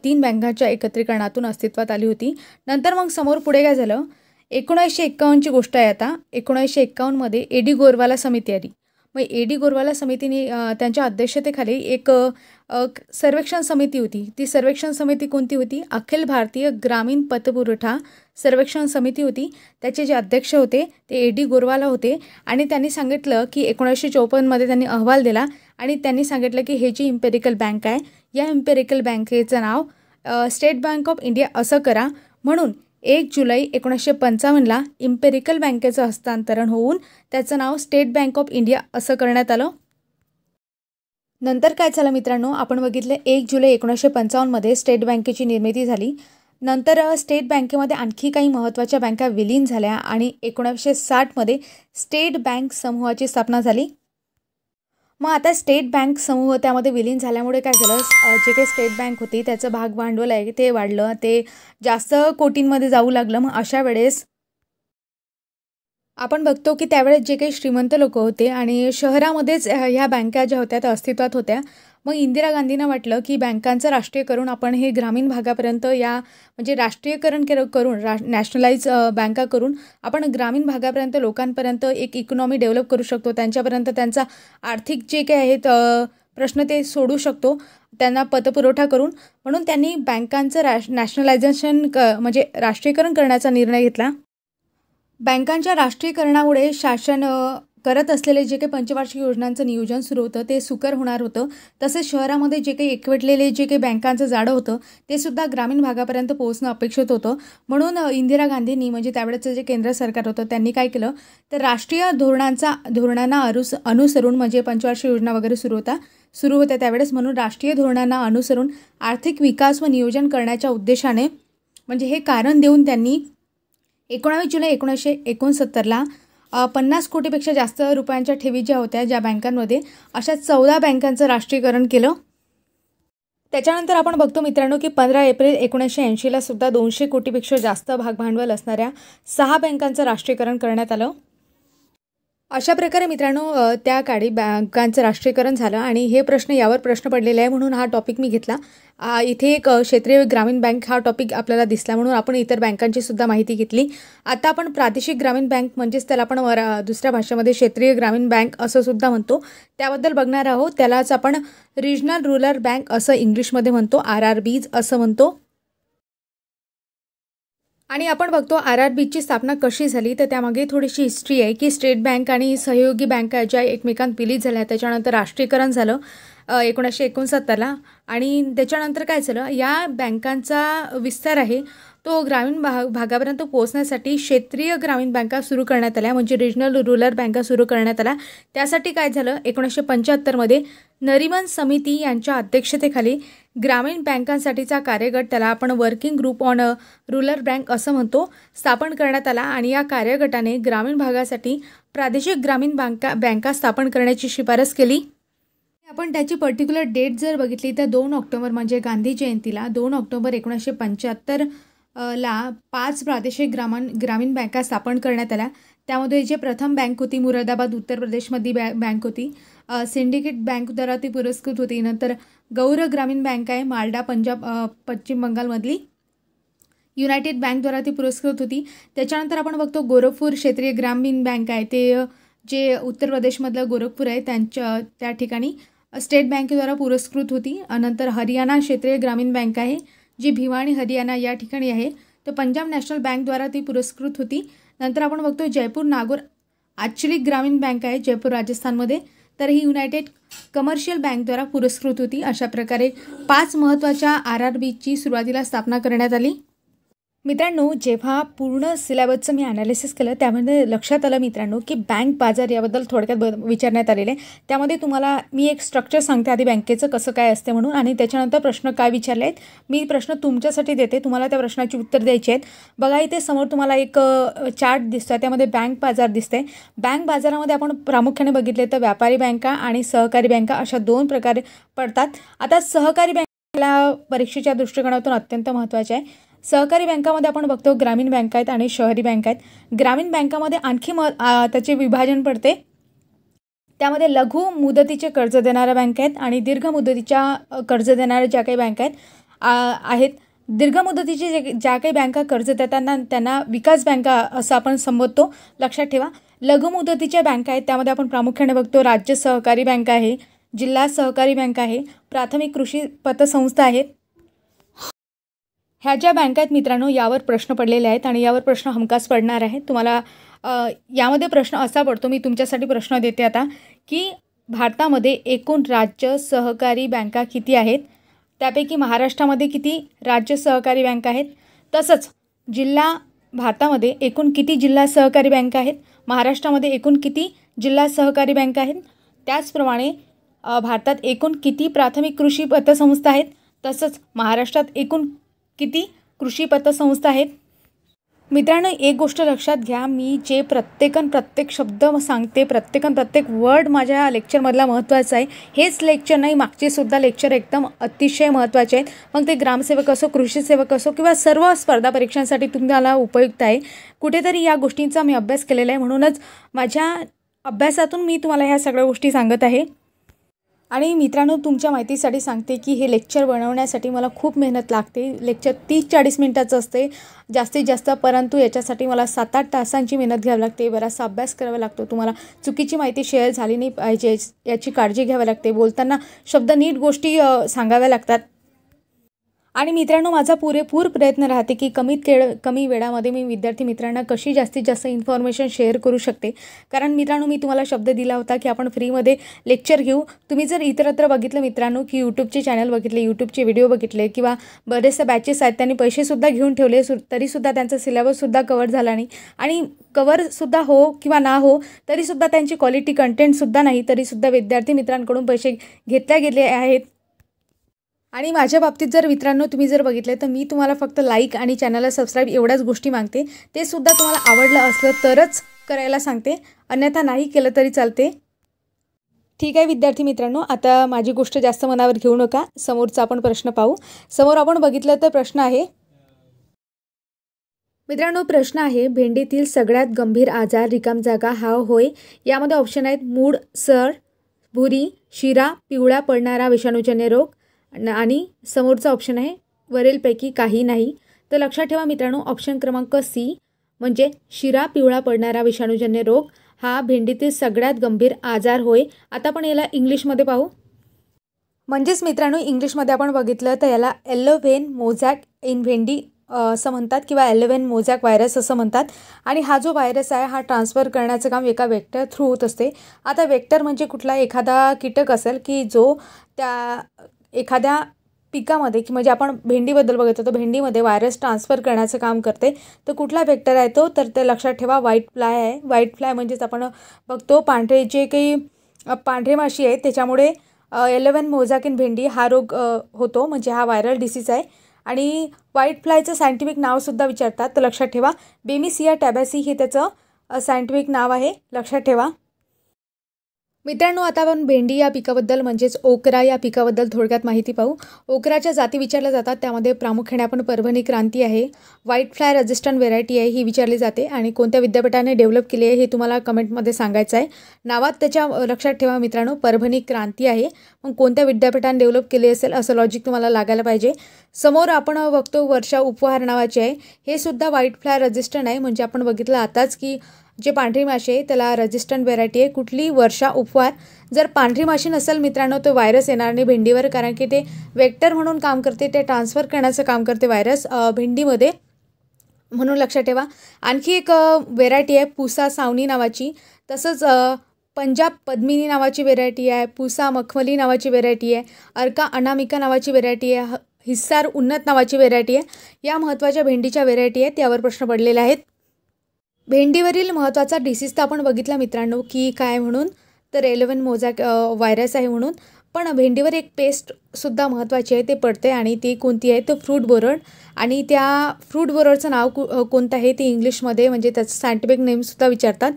3 बँकांच्या एकत्रीकरणातून अस्तित्वात आली होती. नंतर मग समोर पुढे काय झालं, 1951ची गोष्ट आहे. आता 1951मध्ये ए डी गोरवाला समिती आली. मग ए डी गोरवाला समितीने त्यांच्या अध्यक्षतेखाली एक सर्वेक्षण समिती होती. ती सर्वेक्षण समिती कोणती होती? अखिल भारतीय ग्रामीण पतपुरवठा सर्वेक्षण समिती होती. त्याचे जे अध्यक्ष होते ते ए डी गोरवाला होते आणि त्यांनी सांगितलं की 1954मध्ये त्यांनी अहवाल दिला आणि त्यांनी सांगितलं की हे जी इम्पेरिकल बँक आहे या इम्पेरिकल बँकेचं नाव स्टेट बँक ऑफ इंडिया असं करा. म्हणून 1 जुलै 1955ला इम्पेरिकल बँकेचं हस्तांतरण होऊन त्याचं नाव स्टेट बँक ऑफ इंडिया असं करण्यात आलं. नंतर काय झालं मित्रांनो, आपण बघितलं 1 जुलै 1955मध्ये स्टेट बँकेची निर्मिती झाली. नंतर स्टेट बँकेमध्ये आणखी काही महत्त्वाच्या बँका विलीन झाल्या आणि 1960मध्ये स्टेट बँक समूहाची स्थापना झाली. मग आता स्टेट बँक समूह त्यामध्ये विलीन झाल्यामुळे काय झालं, जे काही स्टेट बँक होती त्याचं भाग भांडवल आहे ते वाढलं, ते जास्त कोटींमध्ये जाऊ लागलं. मग अशा वेळेस आपण बघतो की त्यावेळेस जे काही श्रीमंत लोक होते आणि शहरामध्येच ह्या बँका ज्या होत्या त्या अस्तित्वात होत्या. मग इंदिरा गांधींना वाटलं की बँकांचं राष्ट्रीयकरण आपण हे ग्रामीण भागापर्यंत म्हणजे राष्ट्रीयकरण करून नॅशनलाइज बँका करून आपण ग्रामीण भागापर्यंत लोकांपर्यंत एक इकॉनॉमी डेव्हलप करू शकतो, त्यांच्यापर्यंत त्यांचा आर्थिक जे काही आहेत प्रश्न ते सोडू शकतो त्यांना पतपुरवठा करून. म्हणून त्यांनी बँकांचं नॅशनलायझेशन म्हणजे राष्ट्रीयकरण करण्याचा निर्णय घेतला. बँकांच्या राष्ट्रीयकरणामुळे शासन करत असलेले जे काही पंचवार्षिक योजनांचं नियोजन सुरू होतं ते सुकर होणार होतं. तसेच शहरामध्ये जे काही एकवटलेले जे काही बँकांचं जाळं होतं ते सुद्धा ग्रामीण भागापर्यंत पोहोचणं अपेक्षित होतं. म्हणून इंदिरा गांधींनी म्हणजे त्यावेळेचं जे केंद्र सरकार होतं त्यांनी काय केलं तर राष्ट्रीय धोरणांना अनुसरून म्हणजे पंचवार्षिक योजना वगैरे सुरू होत्या त्यावेळेस. म्हणून राष्ट्रीय धोरणांना अनुसरून आर्थिक विकास व नियोजन करण्याच्या उद्देशाने म्हणजे हे कारण देऊन त्यांनी 19 जुलै 1969ला 50 कोटीपेक्षा जास्त रुपयांच्या ठेवी ज्या होत्या ज्या बँकांमध्ये अशा 14 बँकांचं राष्ट्रीयकरण केलं. त्याच्यानंतर आपण बघतो मित्रांनो की 15 एप्रिल 1980ला सुद्धा 200 कोटीपेक्षा जास्त भागभांडवल असणाऱ्या 6 बँकांचं राष्ट्रीयकरण करण्यात आलं. अशा प्रकारे मित्रांनो त्या काळी बँकांचं राष्ट्रीयकरण झालं आणि हे यावर प्रश्न पडलेले आहे म्हणून हा टॉपिक मी घेतला. इथे एक क्षेत्रीय ग्रामीण बँक हा टॉपिक आपल्याला दिसला म्हणून आपण इतर बँकांची सुद्धा माहिती घेतली. आता आपण प्रादेशिक ग्रामीण बँक म्हणजेच त्याला आपण दुसऱ्या भाषेमध्ये क्षेत्रीय ग्रामीण बँक असं सुद्धा म्हणतो त्याबद्दल बघणार आहोत. त्यालाच आपण रिजनल रुरल बँक असं इंग्लिशमध्ये म्हणतो, RRBs असं म्हणतो. आणि आपण बघतो RRBची स्थापना कशी झाली तर त्यामागे थोडीशी हिस्ट्री आहे की स्टेट बँक आणि सहयोगी बँका ज्या एकमेकांत विलीन झाल्या त्याच्यानंतर राष्ट्रीयकरण झालं 1969ला आणि त्याच्यानंतर काय झालं या बँकांचा विस्तार आहे तो ग्रामीण भागापर्यंत पोहोचण्यासाठी क्षेत्रीय ग्रामीण बँका सुरू करण्यात आल्या म्हणजे रिजनल रुरल बँका सुरू करण्यात आल्या. त्यासाठी काय झालं 1975मध्ये नरिमन समिती यांच्या अध्यक्षतेखाली ग्रामीण बँकांसाठीचा कार्यगट त्याला आपण working group on rural bank असं म्हणतो स्थापन करण्यात आला आणि या कार्यगटाने ग्रामीण भागासाठी प्रादेशिक ग्रामीण बँका स्थापन करण्याची शिफारस केली. आपण त्याची पर्टिक्युलर डेट जर बघितली तर 2 ऑक्टोबर म्हणजे गांधी जयंतीला 2 ऑक्टोबर 1975ला 5 प्रादेशिक ग्रामीण बँका स्थापन करण्यात आल्या. त्यामध्ये जे प्रथम बँक होती मुरादाबाद उत्तर प्रदेशमधली बँक होती, सिंडिकेट बँकद्वारा ती पुरस्कृत होती. नंतर गौर ग्रामीण बँक आहे मालडा पश्चिम बंगालमधली, युनायटेड बँकद्वारा ती पुरस्कृत होती. त्याच्यानंतर आपण बघतो गोरखपूर क्षेत्रीय ग्रामीण बँक आहे ते जे उत्तर प्रदेशमधलं गोरखपूर आहे त्या ठिकाणी स्टेट बँकेद्वारा पुरस्कृत होती. नंतर हरियाणा क्षेत्रीय ग्रामीण बँक आहे जी भिवानी हरियाणा या ठिकाणी आहे तर पंजाब नॅशनल बँकद्वारा ती पुरस्कृत होती. नंतर आपण बघतो जयपूर नागौर आंचलिक ग्रामीण बँक आहे जयपूर राजस्थानमध्ये तर ही युनायटेड कमर्शियल बँकद्वारा पुरस्कृत होती. अशा प्रकारे 5 महत्त्वाच्या RRBची सुरुवातीला स्थापना करण्यात आली. मित्रांनो जेव्हा पूर्ण सिलेबसचं मी ॲनालिसिस केलं त्यामध्ये लक्षात आलं मित्रांनो की बँक बाजार याबद्दल थोडक्यात विचारण्यात आलेले आहे. त्यामध्ये तुम्हाला मी एक स्ट्रक्चर सांगते आधी बँकेचं कसं काय असते म्हणून आणि त्याच्यानंतर प्रश्न काय विचारले आहेत मी प्रश्न तुमच्यासाठी देते तुम्हाला त्या प्रश्नाची उत्तर द्यायची आहेत. बघा इथे समोर तुम्हाला एक चार्ट दिसतो आहे त्यामध्ये बँक बाजार दिसते. बँक बाजारामध्ये आपण प्रामुख्याने बघितले तर व्यापारी बँका आणि सहकारी बँका अशा 2 प्रकारे पडतात. आता सहकारी बँकेला परीक्षेच्या दृष्टिकोनातून अत्यंत महत्त्वाचे आहे. सहकारी बँकामध्ये आपण बघतो ग्रामीण बँका आहेत आणि शहरी बँका आहेत. ग्रामीण बँकामध्ये आणखी त्याचे विभाजन पडते. त्यामध्ये लघु मुदतीचे कर्ज देणाऱ्या बँका आहेत आणि दीर्घ मुदतीच्या कर्ज देणाऱ्या ज्या काही बँका आहेत दीर्घ मुदतीचे ज्या काही बँका कर्ज देताना त्यांना विकास बँका असं आपण संबोधतो लक्षात ठेवा. लघु मुदतीच्या बँका आहेत त्यामध्ये आपण प्रामुख्याने बघतो राज्य सहकारी बँक आहे, जिल्हा सहकारी बँक आहे, प्राथमिक कृषी पतसंस्था आहेत. ह्या ज्या बँका आहेत मित्रांनो यावर प्रश्न पडलेले आहेत आणि यावर प्रश्न हमखास पडणार आहेत. तुम्हाला यामध्ये प्रश्न असा पडतो मी तुमच्यासाठी प्रश्न देते आता की भारतामध्ये एकूण राज्य सहकारी बँका किती आहेत त्यापैकी महाराष्ट्रामध्ये किती राज्य सहकारी बँका आहेत तसंच भारतामध्ये एकूण किती जिल्हा सहकारी बँका आहेत महाराष्ट्रामध्ये एकूण किती जिल्हा सहकारी बँका आहेत त्याचप्रमाणे भारतात एकूण किती प्राथमिक कृषी पतसंस्था आहेत तसंच महाराष्ट्रात एकूण किती कृषी पतसंस्था आहेत. मित्रांनो एक गोष्ट लक्षात घ्या मी जे प्रत्येक शब्द सांगते प्रत्येक वर्ड माझ्या लेक्चरमधला महत्त्वाचा आहे. हेच लेक्चर नाही मागचे सुद्धा लेक्चर एकदम अतिशय महत्त्वाचे आहेत. मग ते ग्रामसेवक असो कृषी सेवक असो किंवा सर्व स्पर्धा परीक्षांसाठी तुम्हाला उपयुक्त आहे. कुठेतरी या गोष्टींचा मी अभ्यास केलेला आहे म्हणूनच माझ्या अभ्यासातून मी तुम्हाला ह्या सगळ्या गोष्टी सांगत आहे. आणि मित्रांनो, तुमच्या माहितीसाठी सांगते की हे लेक्चर बनवण्यासाठी मला खूप मेहनत लागते. लेक्चर 30-40 मिनिटाचं असते जास्तीत जास्त, परंतु याच्यासाठी मला 7-8 तासांची मेहनत घ्यावी लागते. बराचसा अभ्यास करावा लागतो. तुम्हाला चुकीची माहिती शेअर झाली नाही पाहिजे याची काळजी घ्यावी लागते. बोलताना शब्द नीट गोष्टी सांगाव्या लागतात. आणि मित्रांनो, माझा पुरेपूर प्रयत्न राहते की कमी वेळामध्ये मी विद्यार्थी मित्रांना कशी जास्तीत जास्त इन्फॉर्मेशन शेअर करू शकते. कारण मित्रांनो, मी तुम्हाला शब्द दिला होता की आपण फ्रीमध्ये लेक्चर घेऊ. तुम्ही जर इतरत्र बघितलं मित्रांनो की यूट्यूबचे चॅनल बघितले, यूट्यूबचे व्हिडिओ बघितले किंवा बरेचसे बॅचेस आहेत, त्यांनी पैसेसुद्धा घेऊन ठेवले, तरीसुद्धा त्यांचा सिलेबससुद्धा कवर झाला नाही. आणि कवरसुद्धा हो किंवा ना हो तरीसुद्धा त्यांची क्वालिटी कंटेंटसुद्धा नाही, तरीसुद्धा विद्यार्थी मित्रांकडून पैसे घेतले गेले आहेत. आणि माझ्या बाबतीत जर मित्रांनो तुम्ही जर बघितले तर मी तुम्हाला फक्त लाईक आणि चॅनलला सबस्क्राईब एवढ्याच गोष्टी मागते. ते सुद्धा तुम्हाला आवडलं असलं तरच करायला सांगते, अन्यथा नाही केलं तरी चालते. ठीक आहे विद्यार्थी मित्रांनो, आता माझी गोष्ट जास्त मनावर घेऊ नका. समोरचा आपण प्रश्न पाहू. समोर आपण बघितलं तर प्रश्न आहे मित्रांनो, प्रश्न आहे भेंडीतील सगळ्यात गंभीर आजार रिकाम जागा हा होय. यामध्ये ऑप्शन आहेत मूळ, सर, भुरी, शिरा, पिवळा पडणारा विषाणूजन्य रोग आणि समोरचा ऑप्शन आहे वरीलपैकी काही नाही. तर लक्षात ठेवा मित्रांनो, ऑप्शन क्रमांक सी म्हणजे शिरा पिवळा पडणारा विषाणूजन्य रोग हा भेंडीतील सगळ्यात गंभीर आजार होय. आता आपण याला इंग्लिशमध्ये पाहू. म्हणजेच मित्रांनो, इंग्लिशमध्ये आपण बघितलं तर याला येलो व्हेन मोझॅक इन भेंडी असं म्हणतात किंवा येलो व्हेन मोझॅक व्हायरस असं म्हणतात. आणि हा जो व्हायरस आहे हा ट्रान्सफर करण्याचं काम एका वेक्टर थ्रू होत असते. आता वेक्टर म्हणजे कुठला एखादा कीटक असेल की जो त्या एखाद्या पिकामध्ये की म्हणजे आपण भेंडीबद्दल बघतो तर भेंडीमध्ये व्हायरस ट्रान्सफर करण्याचं काम करते. तर कुठला वेक्टर आहे तो, तर ते लक्षात ठेवा व्हाईट फ्लाय आहे. व्हाईट फ्लाय म्हणजेच आपण बघतो पांढरे जे काही पांढरे माशी आहे त्याच्यामुळे येलो व्हेन मोझॅक इन भेंडी हा रोग होतो, म्हणजे हा व्हायरल डिसीज आहे. आणि व्हाईट फ्लायचं सायंटिफिक नावसुद्धा विचारतात, तर लक्षात ठेवा बेमिसिया टॅबॅसी हे त्याचं सायंटिफिक नाव आहे, लक्षात ठेवा. मित्रांनो, आता आपण भेंडी या पिकाबद्दल म्हणजेच ओकरा या पिकाबद्दल थोडक्यात माहिती पाहू. ओकराच्या जाती विचारल्या जातात, त्यामध्ये प्रामुख्याने आपण परभणी क्रांती आहे, व्हाईट फ्लाय रेजिस्टंट व्हेरायटी आहे ही विचारली जाते. आणि कोणत्या विद्यापीठाने डेव्हलप केली आहे हे तुम्हाला कमेंटमध्ये सांगायचं आहे. नावात त्याच्या लक्षात ठेवा मित्रांनो परभणी क्रांती आहे, मग कोणत्या विद्यापीठाने डेव्हलप केली असेल असं लॉजिक तुम्हाला लागायला पाहिजे. समोर आपण बघतो वर्षा उपहार नावाचे आहे, हे सुद्धा व्हाईट फ्लाय रेजिस्टंट आहे. म्हणजे आपण बघितलं आताच की जे पांढरी माशी आहे त्याला रेजिस्टंट व्हेरायटी आहे कुठली, वर्षा उपहार. जर पांढरी माशी नसेल मित्रांनो तो व्हायरस येणार नाही भेंडीवर, कारण की ते वेक्टर म्हणून काम करते, ते ट्रान्सफर करण्याचं काम करते व्हायरस भेंडीमध्ये, म्हणून लक्षात ठेवा. आणखी एक व्हेरायटी आहे पुसा सावनी नावाची, तसंच पंजाब पद्मिनी नावाची व्हेरायटी आहे, पुसा मखमली नावाची व्हेरायटी आहे, अर्का अनामिका नावाची व्हेरायटी आहे, हिस्सार उन्नत नावाची व्हेरायटी आहे. या महत्त्वाच्या भेंडीच्या व्हेरायटी आहेत, त्यावर प्रश्न पडलेले आहेत. भेंडीवरील महत्त्वाचा डिसीज तर आपण बघितला मित्रांनो की काय म्हणून, तर येलो व्हेन मोझॅक व्हायरस आहे म्हणून. पण भेंडीवर एक पेस्टसुद्धा महत्त्वाची आहे ते पडते, आणि ती कोणती आहे तर फ्रूट बोरड. आणि त्या फ्रूट बोरडचं नाव कोणतं आहे ते इंग्लिशमध्ये म्हणजे त्याचं सायंटिफिक नेमसुद्धा विचारतात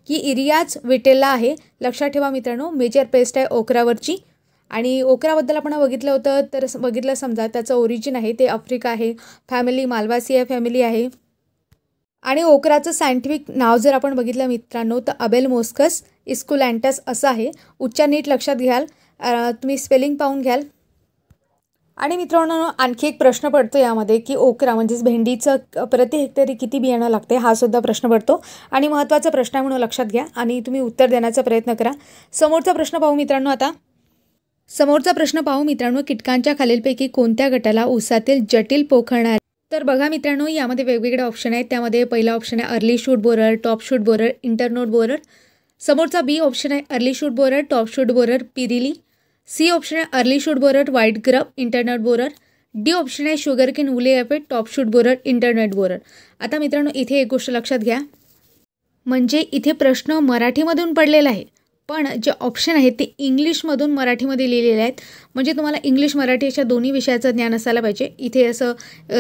की इरियाज विटेला आहे. लक्षात ठेवा मित्रांनो, मेजर पेस्ट आहे ओकरावरची. आणि ओकराबद्दल आपण बघितलं होतं तर बघितलं समजा त्याचं ओरिजिन आहे ते आफ्रिका आहे, फॅमिली माल्वासिया फॅमिली आहे. आणि ओकराचं सायंटिफिक नाव जर आपण बघितलं मित्रांनो तर अबेल मोस्कस इस्कुलँटस असं आहे. उच्चार नीट लक्षात घ्याल, तुम्ही स्पेलिंग पाहून घ्याल. आणि मित्रांनो आणखी एक प्रश्न पडतो यामध्ये की ओकरा म्हणजेच भेंडीचं प्रति हेक्टरी किती बियाणं लागते हा सुद्धा प्रश्न पडतो, आणि महत्त्वाचा प्रश्न आहे म्हणून लक्षात घ्या आणि तुम्ही उत्तर देण्याचा प्रयत्न करा. समोरचा प्रश्न पाहू मित्रांनो. आता समोरचा प्रश्न पाहू मित्रांनो, कीटकांच्या खालीलपैकी कोणत्या गटाला ऊसातील जटिल पोखरणारे. तर बघा मित्रांनो यामध्ये वेगवेगळे ऑप्शन आहेत. त्यामध्ये पहिला ऑप्शन आहे early shoot borer, top shoot borer, internode borer. समोरचा बी ऑप्शन आहे early shoot borer, top shoot borer, पिरिली. सी ऑप्शन आहे early shoot borer, white grub, internode borer. D option आहे sugarcane woolly aphid, top shoot borer, internode borer. आता मित्रांनो इथे एक गोष्ट लक्षात घ्या, म्हणजे इथे प्रश्न मराठीमधून पडलेला आहे, पण जे ऑप्शन आहेत ते इंग्लिशमधून मराठीमध्ये लिहिलेले आहेत. म्हणजे तुम्हाला इंग्लिश मराठी अशा दोन्ही विषयाचं ज्ञान असायला पाहिजे, इथे असं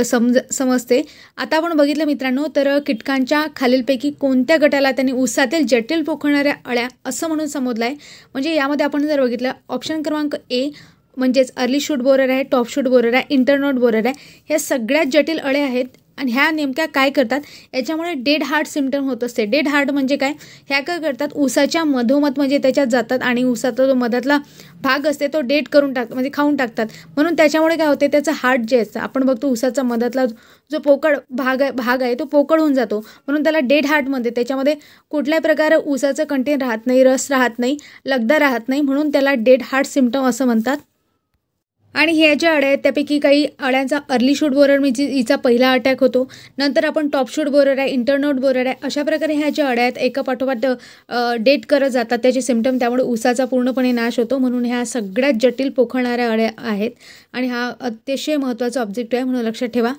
समजते. आता आपण बघितलं मित्रांनो तर कीटकांच्या खालीलपैकी कोणत्या गटाला त्यांनी ऊसातील जटिल पोखरणाऱ्या अळ्या असं म्हणून संबोधलं आहे. म्हणजे यामध्ये आपण जर बघितलं ऑप्शन क्रमांक ए म्हणजेच अर्ली शूट बोरर आहे, टॉप शूट बोरर आहे, इंटरनोड बोरर आहे, ह्या सगळ्यात जटिल अळ्या आहेत आणि ह्या नेमक्या काय करतात, याच्यामुळे डेड हार्ट सिम्पटम होत असते. डेड हार्ट म्हणजे काय, ह्या काय करतात, ऊसाच्या मधोमध म्हणजे त्याच्यात जातात आणि ऊसाचा जो मधातला भाग असते तो डेड करून म्हणजे खाऊन टाकतात. म्हणून त्याच्यामुळे काय होते, त्याचं हार्ट जे असतं, आपण बघतो ऊसाचा मधातला जो पोकळ भाग आहे तो पोकळ होऊन जातो, म्हणून त्याला डेड हार्ट म्हणते. त्याच्यामध्ये कुठल्याही प्रकारे ऊसाचं कंटेन राहत नाही, रस राहत नाही, लगदा राहत नाही, म्हणून त्याला डेड हार्ट सिम्पटम असं म्हणतात. आणि ह्या ज्या अळ्या आहेत त्यापैकी काही अळ्यांचा अर्ली शूट बोरर म्हणजे हिचा पहिला अटॅक होतो, नंतर आपण टॉप शूट बोरर आहे, इंटरनोट बोरर आहे, अशा प्रकारे ह्या ज्या अळ्या आहेत एका पाठोपाठ डेट करत जातात त्याचे सिम्पटम, त्यामुळे ऊसाचा पूर्णपणे नाश होतो. म्हणून ह्या सगळ्यात जटिल पोखणाऱ्या अळ्या आहेत आणि हा अतिशय महत्त्वाचा ऑब्जेक्ट आहे, म्हणून लक्षात ठेवा.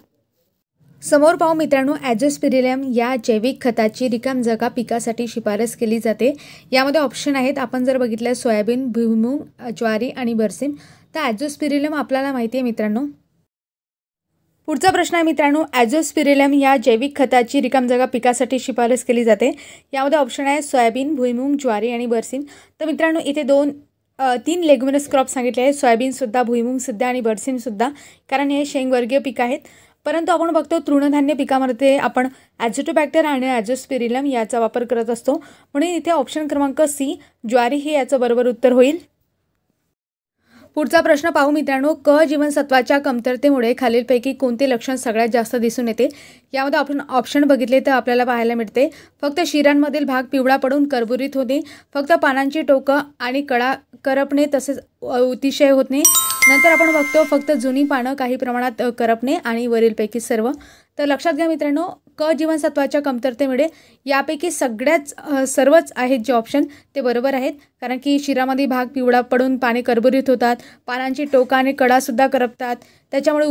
समोर पाहू मित्रांनो, ॲझोस्पिरिलम या जैविक खताची रिकाम जागा पिकासाठी शिफारस केली जाते. यामध्ये ऑप्शन आहेत, आपण जर बघितलं सोयाबीन, भुईमूग, ज्वारी आणि बरसीम. तर ॲझोस्पिरिलम आपल्याला माहिती आहे मित्रांनो. पुढचा प्रश्न आहे मित्रांनो, ॲझोस्पिरिलम या जैविक खताची रिकाम जागा पिकासाठी शिफारस केली जाते. यामध्ये ऑप्शन आहे सोयाबीन, भुईमूग, ज्वारी आणि बरसीम. तर मित्रांनो इथे 3 लेग्युमिनस क्रॉप सांगितले आहेत, सोयाबीनसुद्धा, भुईमूगसुद्धा आणि बरसीमसुद्धा, कारण हे शेंगवर्गीय पिकं आहेत. परंतु आपण बघतो तृणधान्य पिकामध्ये आपण ॲझोटोबॅक्टर आणि ॲझोस्पिरिलम याचा वापर करत असतो, म्हणून इथे ऑप्शन क्रमांक सी ज्वारी हे याचं बरोबर उत्तर होईल. पुढचा प्रश्न पाहू मित्रांनो, क जीवनसत्वाच्या कमतरतेमुळे खालीलपैकी कोणते लक्षण सगळ्यात जास्त दिसून येते. यामध्ये आपण ऑप्शन बघितले तर आपल्याला पाहायला मिळते, फक्त शिरांमधील भाग पिवळा पडून करबुरीत होणे, फक्त पानांची टोकं आणि कडा करपणे, तसेच अतिशय होत नाही. नंतर आपण बघतो फक्त जुनी पानं काही प्रमाणात करपणे आणि वरीलपैकी सर्व. तर लक्षात घ्या मित्रांनो, क जीवनसत्वाच्या कमतरतेमुळे यापैकी सर्वच आहेत जे ऑप्शन ते बरोबर आहेत, कारण की शिरामध्ये भाग पिवळा पडून पाने करबुरीत होतात, पानांची टोका आणि कडासुद्धा करपतात, त्याच्यामुळे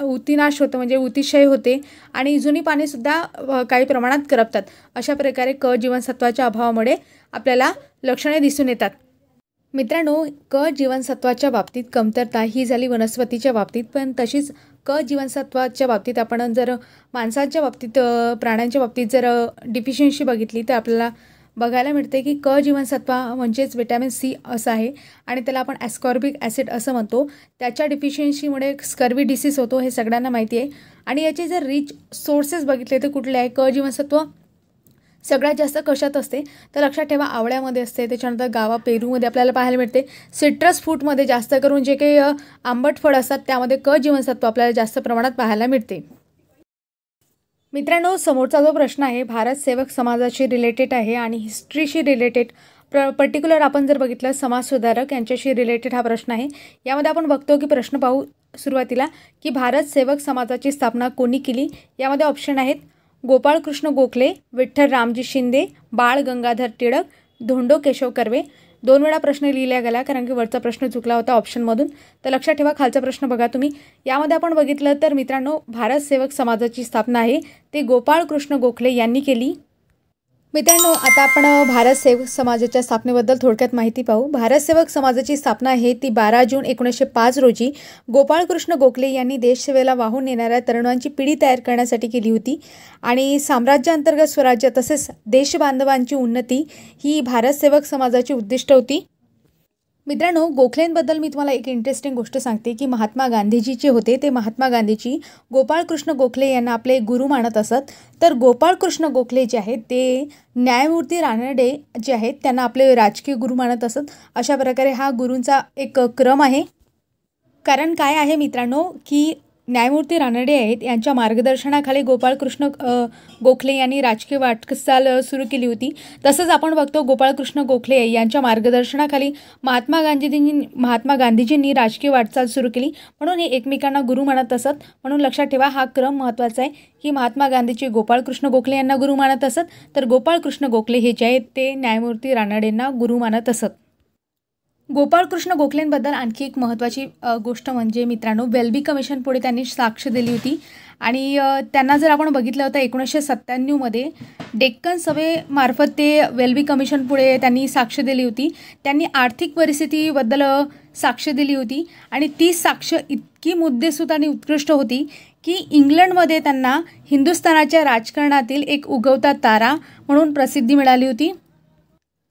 उतिनाश होतं म्हणजे उतिशय होते आणि जुनी पानेसुद्धा काही प्रमाणात करपतात. अशा प्रकारे क जीवनसत्वाच्या अभावामुळे आपल्याला लक्षणे दिसून येतात. मित्रांनो, क जीवनसत्वाच्या बाबतीत कमतरता ही झाली वनस्पतीच्या बाबतीत, पण तशीच क जीवनसत्वाच्या बाबतीत आपण जर माणसांच्या बाबतीत, प्राण्यांच्या बाबतीत जर डिफिशियन्सी बघितली तर आपल्याला बघायला मिळते की क जीवनसत्व म्हणजेच विटॅमिन सी असं आहे आणि त्याला आपण ॲस्कॉर्बिक ॲसिड असं म्हणतो. त्याच्या डिफिशियन्सीमुळे स्कर्वी डिसीज होतो, हे सगळ्यांना माहिती आहे. आणि याचे जर रिच सोर्सेस बघितले तर कुठले आहे, क जीवनसत्व सगळ्यात जास्त कशात असते तर लक्षात ठेवा आवळ्यामध्ये असते, त्याच्यानंतर गावा पेरूमध्ये आपल्याला पाहायला मिळते, सिट्रस फ्रूटमध्ये जास्त करून जे काही आंबट फळ असतात त्यामध्ये क जीवनसत्व आपल्याला जास्त प्रमाणात पाहायला मिळते. मित्रांनो, समोरचा जो प्रश्न आहे भारत सेवक समाजाशी रिलेटेड आहे आणि हिस्ट्रीशी रिलेटेड, पर्टिक्युलर आपण जर बघितलं समाजसुधारक यांच्याशी रिलेटेड हा प्रश्न आहे. यामध्ये आपण बघतो की प्रश्न पाहू सुरुवातीला की भारत सेवक समाजाची स्थापना कोणी केली. यामध्ये ऑप्शन आहेत गोपाळकृष्ण गोखले, विठ्ठल रामजी शिंदे, बाळ गंगाधर टिळक, धोंडो केशव कर्वे. 2 वेळा प्रश्न लिहिला गेला कारण की वरचा प्रश्न चुकला होता ऑप्शनमधून. तर लक्षात ठेवा खालचा प्रश्न बघा तुम्ही. यामध्ये आपण बघितलं तर मित्रांनो, भारत सेवक समाजाची स्थापना आहे ते गोपाळकृष्ण गोखले यांनी केली. मित्रांनो, आता आपण भारत सेवक समाजाच्या स्थापनेबद्दल थोडक्यात माहिती पाहू. भारत सेवक समाजाची स्थापना आहे ती 12 जून 1905 रोजी गोपाळकृष्ण गोखले यांनी देशसेवेला वाहून नेणाऱ्या तरुणांची पिढी तयार करण्यासाठी केली होती आणि साम्राज्याअंतर्गत स्वराज्य तसेच देशबांधवांची उन्नती ही भारत सेवक समाजाची उद्दिष्ट होती. मित्रांनो, गोखलेंबद्दल मी तुम्हाला एक इंटरेस्टिंग गोष्ट सांगते की महात्मा गांधीजी जे होते ते महात्मा गांधीजी गोपाळकृष्ण गोखले यांना आपले गुरु मानत असत. तर गोपाळकृष्ण गोखले जे आहेत ते न्यायमूर्ती रानडे जे आहेत त्यांना आपले राजकीय गुरु मानत असत. अशा प्रकारे हा गुरूंचा एक क्रम आहे. कारण काय आहे मित्रांनो की न्यायमूर्ती रानडे आहेत यांच्या मार्गदर्शनाखाली गोपाळकृष्ण गोखले यांनी राजकीय वाटचाल सुरू केली होती. तसंच आपण बघतो गोपाळकृष्ण गोखले यांच्या मार्गदर्शनाखाली महात्मा गांधीजींनी राजकीय वाटचाल सुरू केली, म्हणून हे एकमेकांना गुरु मानत असत. म्हणून लक्षात ठेवा हा क्रम महत्त्वाचा आहे की महात्मा गांधीजी गोपाळकृष्ण गोखले यांना गुरु मानत असत, तर गोपाळकृष्ण गोखले हे जे आहेत ते न्यायमूर्ती रानडेंना गुरु मानत असत. गोपाळकृष्ण गोखलेंबद्दल आणखी एक महत्त्वाची गोष्ट म्हणजे मित्रांनो, वेल्बी कमिशन पुढे त्यांनी साक्ष दिली होती आणि त्यांना जर आपण बघितलं तर 1997 डेक्कन सभेमार्फत ते वेल्बी कमिशन पुढे त्यांनी साक्ष दिली होती. त्यांनी आर्थिक परिस्थितीबद्दल साक्ष दिली होती आणि ती साक्ष इतकी मुद्देसूद आणि उत्कृष्ट होती की इंग्लंडमध्ये त्यांना हिंदुस्थानाच्या राजकारणातील एक उगवता तारा म्हणून प्रसिद्धी मिळाली होती.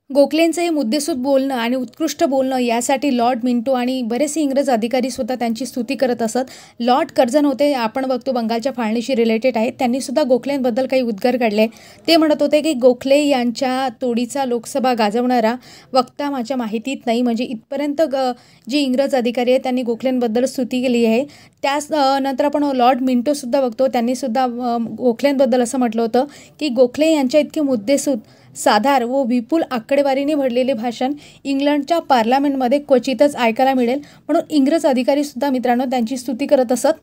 गोखलेंचं हे मुद्देसूद बोलणं आणि उत्कृष्ट बोलणं यासाठी लॉर्ड मिंटो आणि बरेचसे इंग्रज अधिकारी सुद्धा त्यांची स्तुती करत असत. लॉर्ड कर्झन होते, आपण बघतो बंगालच्या फाळणीशी रिलेटेड आहेत, त्यांनी सुद्धा गोखलेंबद्दल काही उद्गार काढले. ते म्हणत होते की गोखले यांच्या तोडीचा लोकसभा गाजवणारा वक्ता माझ्या माहितीत नाही. म्हणजे इथपर्यंत जे इंग्रज अधिकारी आहेत त्यांनी गोखलेंबद्दल स्तुती केली आहे. त्याच नंतर आपण लॉर्ड मिंटोसुद्धा बघतो, त्यांनीसुद्धा गोखलेंबद्दल असं म्हटलं होतं की गोखले यांच्या इतके मुद्देसूद, साधार व विपुल आकडेवारीने भरलेले भाषण इंग्लंडच्या पार्लमेंटमध्ये क्वचितच ऐकायला मिळेल. म्हणून इंग्रज अधिकारीसुद्धा मित्रांनो त्यांची स्तुती करत असत.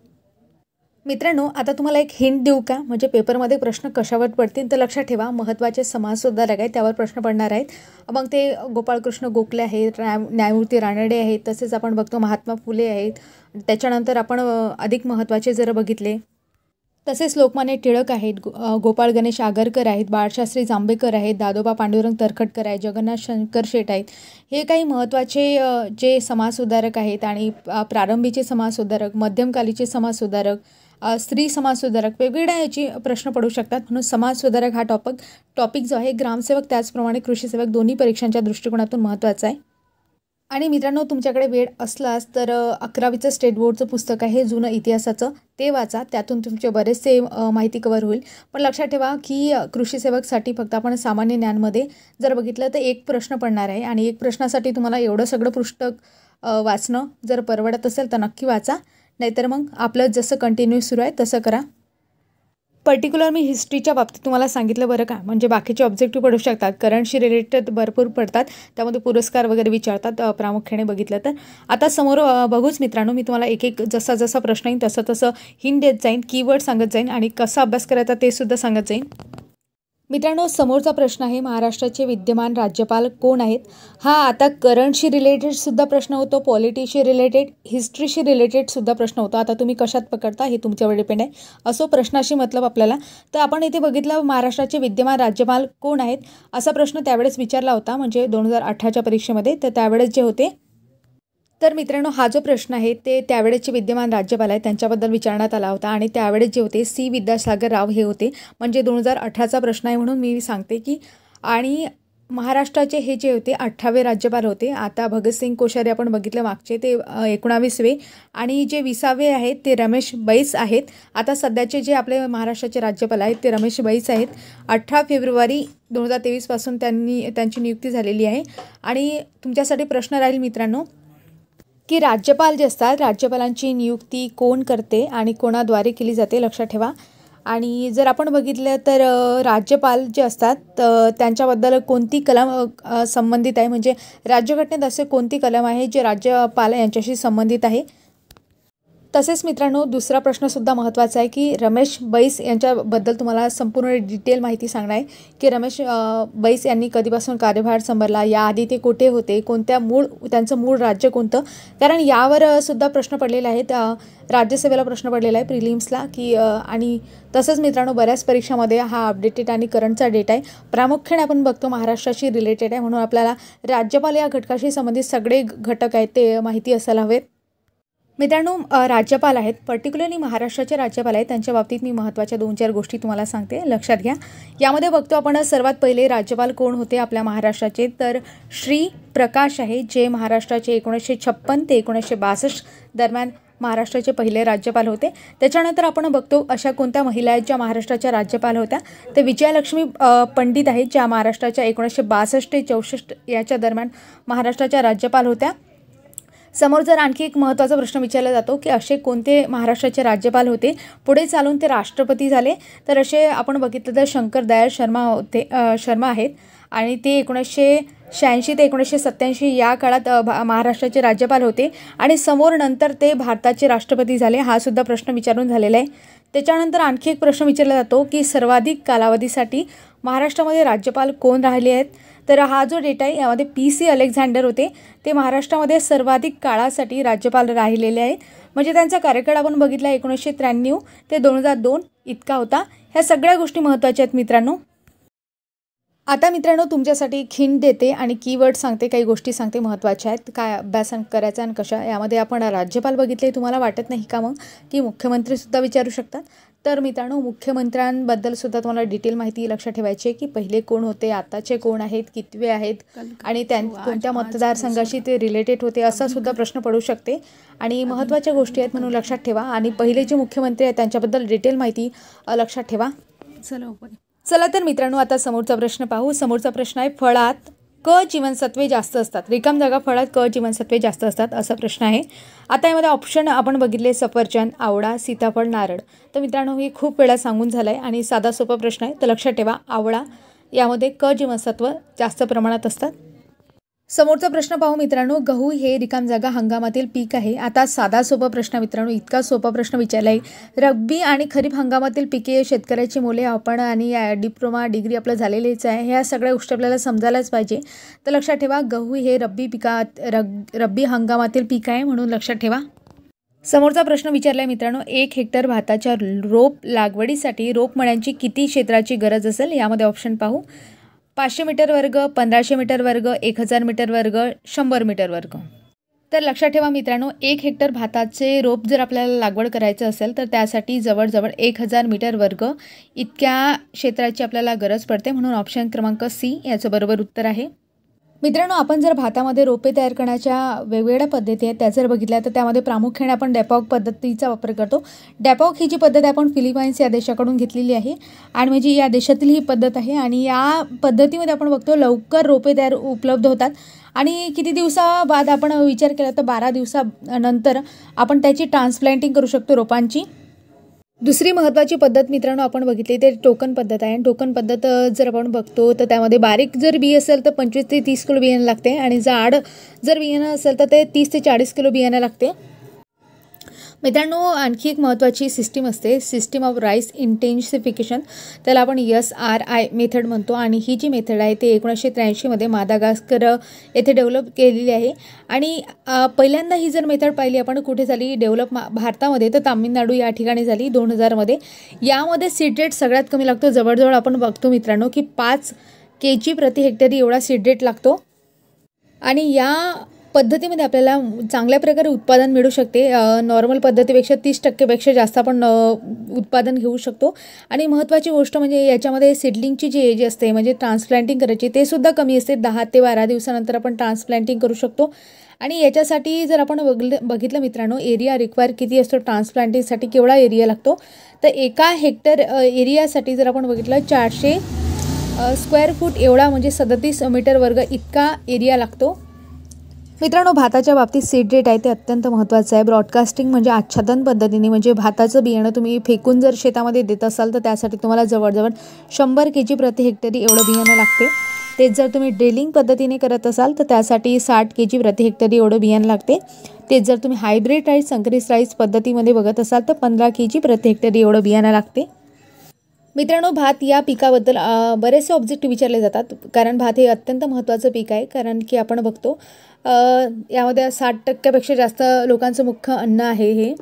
मित्रांनो, आता तुम्हाला एक हिंट देऊ का, म्हणजे पेपरमध्ये प्रश्न कशावर पडतील तर लक्षात ठेवा, महत्त्वाचे समाजसुधारक आहेत त्यावर प्रश्न पडणार आहेत. मग ते गोपाळकृष्ण गोखले आहेत, न्यायमूर्ती रानडे आहेत, तसेच आपण बघतो महात्मा फुले आहेत. त्याच्यानंतर आपण अधिक महत्त्वाचे जर बघितले तसेच लोकमान्य टिळक आहेत, गोपाळ गणेश आगरकर आहेत, बाळशास्त्री जांभेकर आहेत, दादोबा पांडुरंग तरखडकर आहेत, जगन्नाथ शंकर शेट आहेत. हे काही महत्त्वाचे जे समाजसुधारक आहेत आणि प्रारंभीचे समाजसुधारक, मध्यमकालीचे समाजसुधारक, स्त्री समाजसुधारक, वेगवेगळ्या याची प्रश्न पडू शकतात. म्हणून समाजसुधारक हा टॉपिक जो आहे ग्रामसेवक त्याचप्रमाणे कृषीसेवक दोन्ही परीक्षांच्या दृष्टिकोनातून महत्त्वाचा आहे. आणि मित्रांनो, तुमच्याकडे वेळ असलाच तर 11वीचं स्टेट बोर्डचं पुस्तक आहे जुनं इतिहासाचं, ते वाचा, त्यातून तुमचे बरेचसे माहिती कव्हर होईल. पण लक्षात ठेवा की कृषीसेवकसाठी फक्त आपण सामान्य ज्ञानमध्ये जर बघितलं तर एक प्रश्न पडणार आहे आणि एक प्रश्नासाठी तुम्हाला एवढं सगळं पुस्तक वाचणं जर परवडत असेल तर नक्की वाचा, नाहीतर मग आपलं जसं कंटिन्यू सुरू आहे तसं करा. पर्टिक्युलर मी हिस्ट्रीच्या बाबतीत तुम्हाला सांगितलं बरं का, म्हणजे बाकीचे ऑब्जेक्टिव्ह पडू शकतात, करंटशी रिलेटेड भरपूर पडतात, त्यामध्ये पुरस्कार वगैरे विचारतात प्रामुख्याने बघितलं तर. आता समोर बघूच मित्रांनो, मी तुम्हाला एक एक जसा जसा प्रश्न येईल तसं हिंट देत जाईन, कीवर्ड सांगत जाईन आणि कसा अभ्यास करायचा ते सुद्धा सांगत जाईन. मित्रांनो, समोरचा प्रश्न आहे महाराष्ट्राचे विद्यमान राज्यपाल कोण आहेत. हा आता करंटशी रिलेटेडसुद्धा प्रश्न होतो, पॉलिटीशी रिलेटेड, हिस्ट्रीशी रिलेटेडसुद्धा प्रश्न होतो. आता तुम्ही कशात पकडता हे तुमच्यावर डिपेंड आहे. असो प्रश्नाशी मतलब आपल्याला, तर आपण इथे बघितलं महाराष्ट्राचे विद्यमान राज्यपाल कोण आहेत असा प्रश्न त्यावेळेस विचारला होता, म्हणजे 2018च्या परीक्षेमध्ये. तर त्यावेळेस जे होते, तर मित्रांनो हा जो प्रश्न आहे ते त्यावेळेचे विद्यमान राज्यपाल आहेत त्यांच्याबद्दल विचारण्यात आला होता आणि त्यावेळेस जे होते सी विद्यासागर राव हे होते. म्हणजे 2018चा प्रश्न आहे म्हणून मी सांगते की, आणि महाराष्ट्राचे हे जे होते 18वे राज्यपाल होते. आता भगतसिंग कोश्यारी आपण बघितलं मागचे, ते 19वे, आणि जे 20वे आहेत ते रमेश बैस आहेत. आता सध्याचे जे आपले महाराष्ट्राचे राज्यपाल आहेत ते रमेश बैस आहेत. 18 फेब्रुवारी 2023 त्यांची नियुक्ती झालेली आहे. आणि तुमच्यासाठी प्रश्न राहील मित्रांनो की राज्यपाल जे असतात, राज्यपालांची नियुक्ती कोण करते आणि कोणाद्वारे केली जाते, लक्षात ठेवा. आणि जर आपण बघितलं तर राज्यपाल जे असतात त्यांच्याबद्दल कोणती कलम संबंधित आहे, म्हणजे राज्यघटनेत असे कोणती कलम आहे जे राज्यपाल यांच्याशी संबंधित आहे. तसेच मित्रांनो, दुसरा प्रश्नसुद्धा महत्त्वाचा आहे की रमेश बैस यांच्याबद्दल तुम्हाला संपूर्ण डिटेल माहिती सांगणार आहे की रमेश बैस यांनी कधीपासून कार्यभार सांभाळला, याआधी ते कुठे होते, त्यांचं मूळ राज्य कोणतं, कारण यावर सुद्धा प्रश्न पडलेले आहेत. राज्यसभेला प्रश्न पडलेला आहे प्रिलिम्सला की, आणि तसंच मित्रांनो बऱ्याच परीक्षामध्ये हा अपडेटेड आणि करंटचा डेटा आहे. प्रामुख्याने आपण बघतो महाराष्ट्राशी रिलेटेड आहे, म्हणून आपल्याला राज्यपाल या घटकाशी संबंधित सगळे घटक आहेत ते माहिती असायला हवेत. मित्रांनो, राज्यपाल आहेत, पर्टिक्युलरली महाराष्ट्राचे राज्यपाल आहेत, त्यांच्या बाबतीत मी महत्त्वाच्या 2-4 गोष्टी तुम्हाला सांगते, लक्षात घ्या. यामध्ये बघतो आपण सर्वात पहिले राज्यपाल कोण होते आपल्या महाराष्ट्राचे, तर श्री प्रकाश आहे, जे महाराष्ट्राचे 1956 ते 1962 दरम्यान महाराष्ट्राचे पहिले राज्यपाल होते. त्याच्यानंतर आपण बघतो अशा कोणत्या महिला आहेत ज्या महाराष्ट्राच्या राज्यपाल होत्या, तर विजयालक्ष्मी पंडित आहेत, ज्या महाराष्ट्राच्या 1962 ते 64 याच्या दरम्यान महाराष्ट्राच्या राज्यपाल होत्या. समोर जर आणखी एक महत्त्वाचा प्रश्न विचारला जातो की असे कोणते महाराष्ट्राचे राज्यपाल होते पुढे चालून ते राष्ट्रपती झाले, तर असे आपण बघितलं तर शंकर दयाळ शर्मा आहेत आणि ते 1986 ते 1987 या काळात महाराष्ट्राचे राज्यपाल होते आणि समोर नंतर ते भारताचे राष्ट्रपती झाले. हा सुद्धा प्रश्न विचारून झालेला आहे. त्याच्यानंतर आणखी एक प्रश्न विचारला जातो की सर्वाधिक कालावधीसाठी महाराष्ट्रामध्ये राज्यपाल कोण राहिले आहेत, तर हा जो डेटा आहे यामध्ये PC अलेक्झांडर होते, ते महाराष्ट्रामध्ये सर्वाधिक काळासाठी राज्यपाल राहिलेले आहेत. म्हणजे त्यांचा कार्यकाळ आपण बघितला 1993 ते 2002 इतका होता. ह्या सगळ्या गोष्टी महत्त्वाच्या आहेत मित्रांनो. आता मित्रांनो तुमच्यासाठी खिंड देते आणि कीवर्ड सांगते, काही गोष्टी सांगते महत्त्वाच्या आहेत, काय अभ्यास करायचा आणि कशा. यामध्ये आपण राज्यपाल बघितले, तुम्हाला वाटत नाही का मग की मुख्यमंत्रीसुद्धा विचारू शकतात. तर मित्रांनो मुख्यमंत्र्यांबद्दलसुद्धा तुम्हाला डिटेल माहिती लक्षात ठेवायची आहे की पहिले कोण होते, आताचे कोण आहेत, कितवे आहेत आणि कोणत्या मतदारसंघाशी ते रिलेटेड होते, असा सुद्धा प्रश्न पडू शकते. आणि महत्त्वाच्या गोष्टी आहेत म्हणून लक्षात ठेवा. आणि पहिले जे मुख्यमंत्री आहेत त्यांच्याबद्दल डिटेल माहिती लक्षात ठेवा. चला तर मित्रांनो आता समोरचा प्रश्न पाहू. समोरचा प्रश्न आहे, फळात क जीवनसत्वे जास्त असतात. रिकाम जागा फळात क जीवनसत्वे जास्त असतात असा प्रश्न आहे. आता यामध्ये ऑप्शन आपण बघितले, सफरचंद, आवळा, सीताफळ, नारळ. तर मित्रांनो हे खूप वेळा सांगून झालं आहे आणि साधा सोपा प्रश्न आहे. तर लक्षात ठेवा, आवळा यामध्ये क जीवनसत्व जास्त प्रमाणात असतात. समोरचा प्रश्न पाहू मित्रांनो, गहू हे रिकाम जागा हंगामातील पीक आहे. आता साधा सोपा प्रश्न मित्रांनो, इतका सोपा प्रश्न विचारला आहे. रब्बी आणि खरीप हंगामातील पिके, शेतकऱ्याची मुले आपण आणि डिप्लोमा डिग्री आपलं झालेलीच आहे. ह्या सगळ्या गोष्टी आपल्याला समजायलाच पाहिजे. तर लक्षात ठेवा, गहू हे रब्बी हंगामातील पीक आहे म्हणून लक्षात ठेवा. समोरचा प्रश्न विचारला आहे मित्रांनो, 1 हेक्टर भाताच्या रोप लागवडीसाठी रोपमळ्यांची किती क्षेत्राची गरज असेल. यामध्ये ऑप्शन पाहू, 500 मीटर वर्ग, 1500 मीटर वर्ग, 1000 मीटर वर्ग, 100 मीटर वर्ग. तर लक्षात ठेवा मित्रांनो, 1 हेक्टर भाताचे रोप जर आपल्याला लागवड करायचं असेल तर त्यासाठी जवळजवळ 1000 मीटर वर्ग इतक्या क्षेत्राची आपल्याला गरज पडते. म्हणून ऑप्शन क्रमांक सी याचं बरोबर उत्तर आहे. मित्रांनो आपण जर भातामध्ये रोपे तयार करण्याच्या वेगवेगळ्या पद्धती आहेत त्या जर बघितल्या तर त्यामध्ये प्रामुख्याने आपण डॅपॉक पद्धतीचा वापर करतो. डॅपॉक ही जी पद्धत आपण फिलिपाईन्स या देशाकडून घेतलेली आहे आणि म्हणजे या देशातील ही पद्धत आहे. आणि या पद्धतीमध्ये आपण बघतो लवकर रोपे तयार उपलब्ध होतात आणि किती दिवसाबाद आपण विचार केला तर 12 दिवसानंतर आपण त्याची ट्रान्सप्लांटिंग करू शकतो रोपांची. दुसरी महत्त्वाची पद्धत मित्रांनो आपण बघितली ते टोकन पद्धत आहे. टोकन पद्धत जर आपण बघतो तर त्यामध्ये बारीक जर बी असेल तर 25 ते 30 किलो बियाणं लागते आणि जाड जर बियाणं असेल तर ते 30 ते 40 किलो बियाणं लागते. मित्रांनो आणखी एक महत्त्वाची सिस्टीम असते, सिस्टीम ऑफ राईस इंटेन्सिफिकेशन. त्याला आपण SRI मेथड म्हणतो आणि ही जी मेथड आहे ते 1983 मध्ये मादागास्कर येथे डेव्हलप केलेली आहे. आणि पहिल्यांदा ही जर मेथड पाहिली आपण कुठे झाली डेव्हलप भारतामध्ये तर तामिळनाडू या ठिकाणी झाली 2000 मध्ये. यामध्ये सीड रेट सगळ्यात कमी लागतो, जवळजवळ आपण बघतो मित्रांनो की 5 kg प्रति हेक्टरी एवढा सीड रेट लागतो. आणि या पद्धतीमध्ये आपल्याला चांगल्या प्रकारे उत्पादन मिळू शकते. नॉर्मल पद्धतीपेक्षा 30% जास्त आपण उत्पादन घेऊ शकतो. आणि महत्त्वाची गोष्ट म्हणजे याच्यामध्ये सीडलिंगची जी एज असते म्हणजे ट्रान्सप्लांटिंग करायची ते सुद्धा कमी असते. 10 ते 12 दिवसानंतर आपण ट्रान्सप्लांटिंग करू शकतो. आणि याच्यासाठी जर आपण बघितलं मित्रांनो एरिया रिक्वायर किती असतो ट्रान्सप्लांटिंगसाठी, केवढा एरिया लागतो तर 1 हेक्टर एरियासाठी जर आपण बघितलं 400 स्क्वेअर फूट एवढा म्हणजे 37 मीटर वर्ग इतका एरिया लागतो. मित्रांनो भाताच्या बाबतीत सीड रेट आहे ते अत्यंत महत्त्वाचं आहे. ब्रॉडकास्टिंग म्हणजे आच्छादन पद्धतीने म्हणजे भाताचं बियाणं तुम्ही फेकून जर शेतामध्ये देत असाल तर त्यासाठी तुम्हाला जवळजवळ 100 kg प्रति हेक्टरी एवढं बियाणं लागते. तेच जर तुम्ही ड्रिलिंग पद्धतीने करत असाल तर त्यासाठी 60 kg प्रति हेक्टरी एवढं बियाणं लागते. तेच जर तुम्ही हायब्रिड राईस संकरित राईस पद्धतीमध्ये बघत असाल तर 15 kg प्रति हेक्टरी एवढं बियाणं लागते. मित्रांनो भात या पिकाबद्दल बरेचसे ऑब्जेक्ट विचारले जातात कारण भात हे अत्यंत महत्त्वाचं पीक आहे. कारण की आपण बघतो यामध्ये 60% जास्त लोकांचं मुख्य अन्न आहे हे.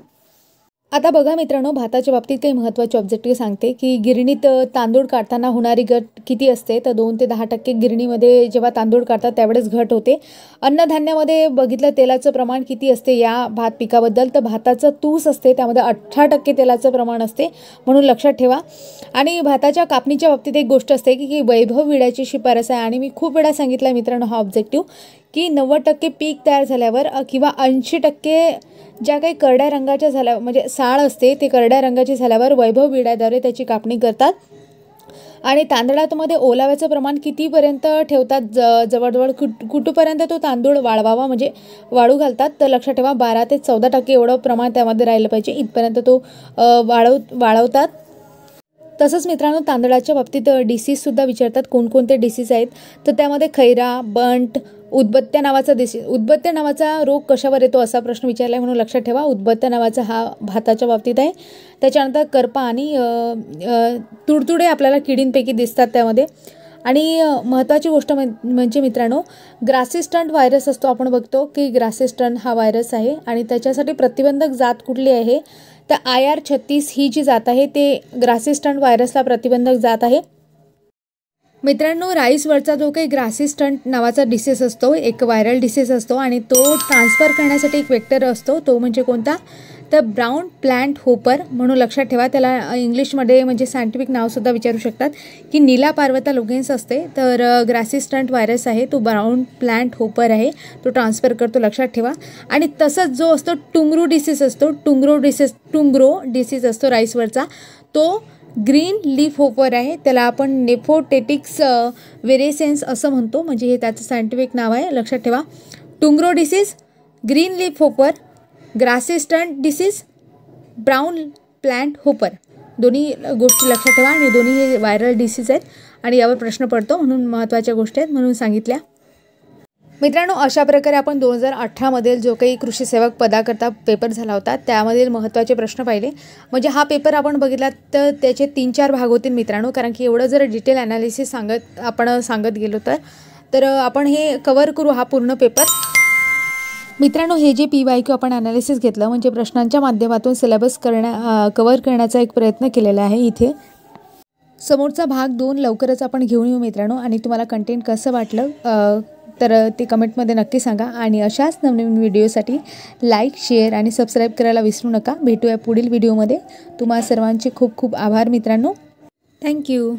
आता बघा मित्रांनो भाताच्या बाबतीत काही महत्त्वाचे ऑब्जेक्ट सांगते की गिरणीत तांदूळ काढताना होणारी घट किती असते तर 2 ते 10% गिरणीमध्ये जेव्हा तांदूळ काढतात त्यावेळेस घट होते. अन्नधान्यामध्ये बघितलं तेलाचं प्रमाण किती असते या भात पिकाबद्दल तर भाताचं तूस असते त्यामध्ये 18% तेलाचं प्रमाण असते म्हणून लक्षात ठेवा. आणि भाताच्या कापणीच्या बाबतीत एक गोष्ट असते की वैभव विड्याची शिफारस आहे आणि मी खूप वेळा सांगितलं आहे मित्रांनो हा ऑब्जेक्टिव्ह की 90% पीक तयार झाल्यावर किंवा 80% ज्या काही करड्या रंगाच्या झाल्या म्हणजे साळ असते ते करड्या रंगाची झाल्यावर वैभव विड्याद्वारे त्याची कापणी करतात. आणि तांदळामध्ये ओलाव्याचं प्रमाण कितीपर्यंत ठेवतात जवळजवळ कुठपर्यंत तो तांदूळ वाळवावा म्हणजे वाळू घालतात तर लक्षात ठेवा 12 ते 14% एवढं प्रमाण त्यामध्ये राहिलं पाहिजे इथपर्यंत तो वाळवतात. तसंच मित्रांनो तांदळाच्या बाबतीत डिसीजसुद्धा विचारतात कोणकोणते डिसीज आहेत तर त्यामध्ये खैरा, बंट, उदबत्त्या नावाचा उदबत्त्या नावाचा रोग कशावर येतो असा प्रश्न विचारला आहे म्हणून लक्षात ठेवा उदबत्त्या नावाचा हा भाताच्या बाबतीत आहे. त्याच्यानंतर करपा आणि तुडतुडे आपल्याला किडींपैकी दिसतात त्यामध्ये. आणि महत्त्वाची गोष्ट म्हणजे मित्रांनो ग्रासिस्टंट व्हायरस असतो आपण बघतो की ग्रासिस्टंट हा व्हायरस आहे आणि त्याच्यासाठी प्रतिबंधक जात कुठली आहे तर IR36 ही जी जात आहे ते ग्रासिस्टंट व्हायरसला प्रतिबंधक जात आहे. मित्रांनो, राईसवरचा जो काही ग्रासी स्टंट नावाचा डिसीज असतो, एक व्हायरल डिसीज असतो आणि तो ट्रान्सफर करण्यासाठी एक वेक्टर असतो, तो म्हणजे कोणता, तर ब्राउन प्लांट होपर म्हणून लक्षात ठेवा. त्याला इंग्लिशमध्ये म्हणजे सायंटिफिक नावसुद्धा विचारू शकतात की नीला पार्वता लोगेन्स असते. तर ग्रासी स्टंट व्हायरस आहे तो ब्राउन प्लांट होपर आहे, तो ट्रान्सफर करतो, लक्षात ठेवा. आणि तसंच जो असतो टुंग्रो डिसीज असतो, टुंग्रो डिसीज असतो राईसवरचा, तो ग्रीन लीफ होपर आहे. त्याला आपण नेफोटेटिक्स वेरेसेन्स असं म्हणतो, म्हणजे हे त्याचं सायंटिफिक नाव आहे, लक्षात ठेवा. Tungro disease, green leaf hopper, grassy stunt disease, brown plant hopper, दोन्ही गोष्टी लक्षात ठेवा. आणि दोन्ही हे व्हायरल डिसीज आहेत आणि यावर प्रश्न पडतो म्हणून महत्त्वाच्या गोष्टी आहेत म्हणून सांगितल्या. मित्रांनो, अशा प्रकारे आपण 2018मधील जो काही कृषी सेवक पदाकरता पेपर झाला होता त्यामधील महत्त्वाचे प्रश्न पाहिले. म्हणजे हा पेपर आपण बघितला तर त्याचे 3-4 भाग होतील मित्रांनो, कारण की एवढं जर डिटेल ॲनालिसिस आपण सांगत गेलो तर आपण हे कवर करू हा पूर्ण पेपर. मित्रांनो, हे जे PYQ आपण ॲनालिसिस घेतलं म्हणजे प्रश्नांच्या माध्यमातून सिलेबस कवर करण्याचा एक प्रयत्न केलेला आहे. इथे समोरचा भाग 2 लवकरच आपण घेऊन येऊ मित्रांनो. आणि तुम्हाला कंटेंट कसं वाटलं तर ते कमेंटमध्ये नक्की सांगा. आणि अशाच नवनवीन व्हिडिओसाठी लाईक, शेअर आणि सबस्क्राईब करायला विसरू नका. भेटूया पुढील व्हिडिओमध्ये. तुम्हा सर्वांचे खूप खूप आभार मित्रांनो. थँक्यू.